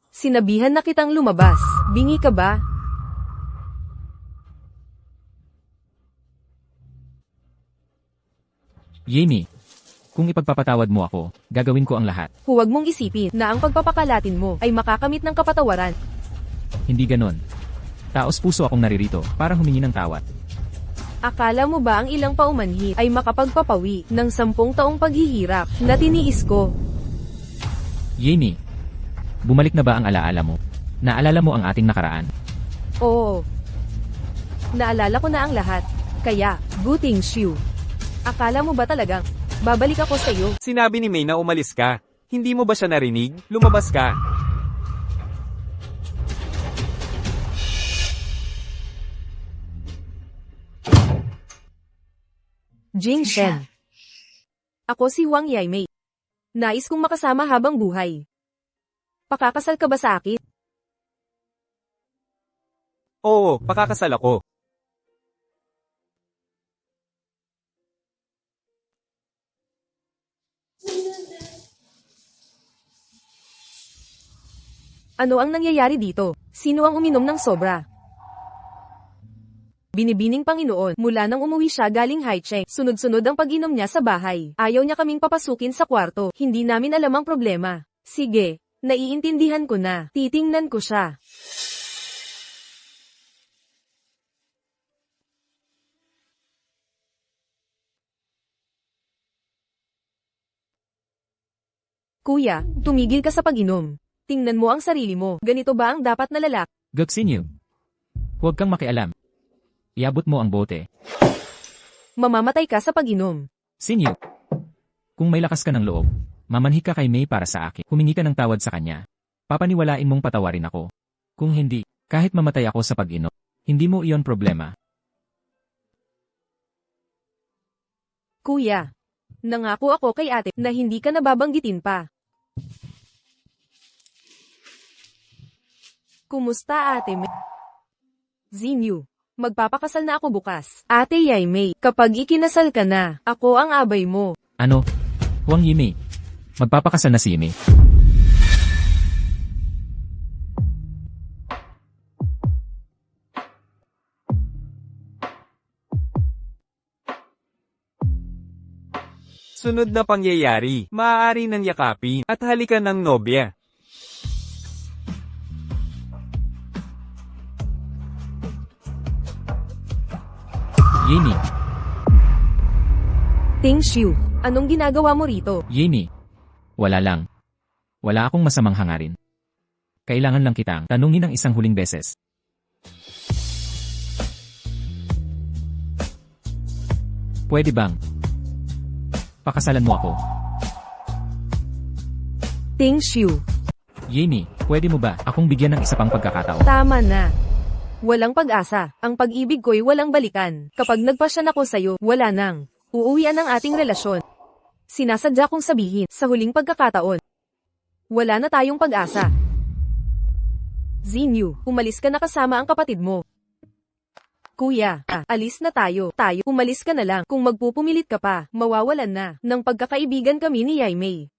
Sinabihan na kitang lumabas. Bingi ka ba? Yemi, kung ipagpapatawad mo ako, gagawin ko ang lahat. Huwag mong isipin na ang pagpapakalatin mo ay makakamit ng kapatawaran. Hindi ganon. Taos puso akong naririto para humingi ng tawad. Akala mo ba ang ilang paumanhid ay makapagpapawi ng 10 taong paghihirap na tiniis ko? Yemi, bumalik na ba ang alaala mo? Naalala mo ang ating nakaraan? Oo. Naalala ko na ang lahat. Kaya, Guting Xiu. Akala mo ba talagang babalik ako sa iyo? Sinabi ni May na umalis ka. Hindi mo ba siya narinig? Lumabas ka. Jing Shen. Ako si Huang Yaimei. Nais kong makasama habang buhay. Pakakasal ka ba sa akin? Oo, pakakasal ako. Ano ang nangyayari dito? Sino ang uminom ng sobra? Binibining Panginoon, mula nang umuwi siya galing Haicheng, sunod-sunod ang pag-inom niya sa bahay. Ayaw niya kaming papasukin sa kwarto, hindi namin alam ang problema. Sige, naiintindihan ko na. Titingnan ko siya. Kuya, tumigil ka sa pag-inom. Tingnan mo ang sarili mo. Ganito ba ang dapat na lalaki? Gaksinyo. Huwag kang makialam. Iabot mo ang bote. Mamamatay ka sa pag-inom. Sinyo. Kung may lakas ka ng loob, mamanhi ka kay May para sa akin. Humingi ka ng tawad sa kanya. Papaniwalain mong patawarin ako. Kung hindi, kahit mamatay ako sa pag-inom, hindi mo iyon problema. Kuya, Nangako ako kay ate na hindi ka nababanggitin pa. Kumusta ate May? Zinyu, magpapakasal na ako bukas. Ate Yaimei, kapag ikinasal ka na, ako ang abay mo. Ano? Huang Yimei. Magpapakasal na si Yimei. Sunod na pangyayari, maaari ng yakapin at halikan ng nobya. Yimei. Ting Xiu, anong ginagawa mo rito? Yimei. Wala lang. Wala akong masamang hangarin. Kailangan lang kitang tanungin ng isang huling beses. Pwede bang pakasalan mo ako? Ting Xiu, Yimei, pwede mo ba akong bigyan ng isa pang pagkakataon? tama na. Walang pag-asa. Ang pag-ibig ko'y walang balikan. Kapag nagpasyan ako sa'yo, wala nang uuwian ang ating relasyon. Sinasadya kong sabihin, sa huling pagkakataon, wala na tayong pag-asa. Zinyu, umalis ka na kasama ang kapatid mo. Kuya, alis na tayo. Umalis ka na lang. Kung magpupumilit ka pa, mawawalan na ng pagkakaibigan kami ni Yaimei.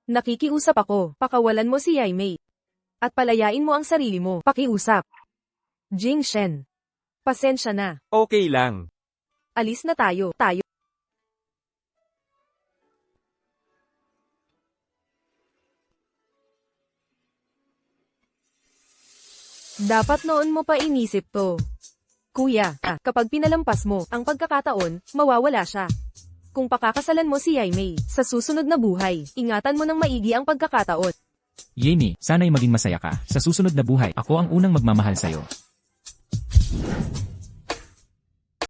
Nakikiusap ako, pakawalan mo si Yaimei. At palayain mo ang sarili mo, pakiusap. Jing Shen. Pasensya na. Okay lang. Alis na tayo. Dapat noon mo pa inisip to. Kuya, kapag pinalampas mo ang pagkakataon, mawawala siya. Kung pakakasalan mo si Yaimei, sa susunod na buhay, ingatan mo ng maigi ang pagkakataon. Yimei, sana'y maging masaya ka. Sa susunod na buhay, ako ang unang magmamahal sa'yo.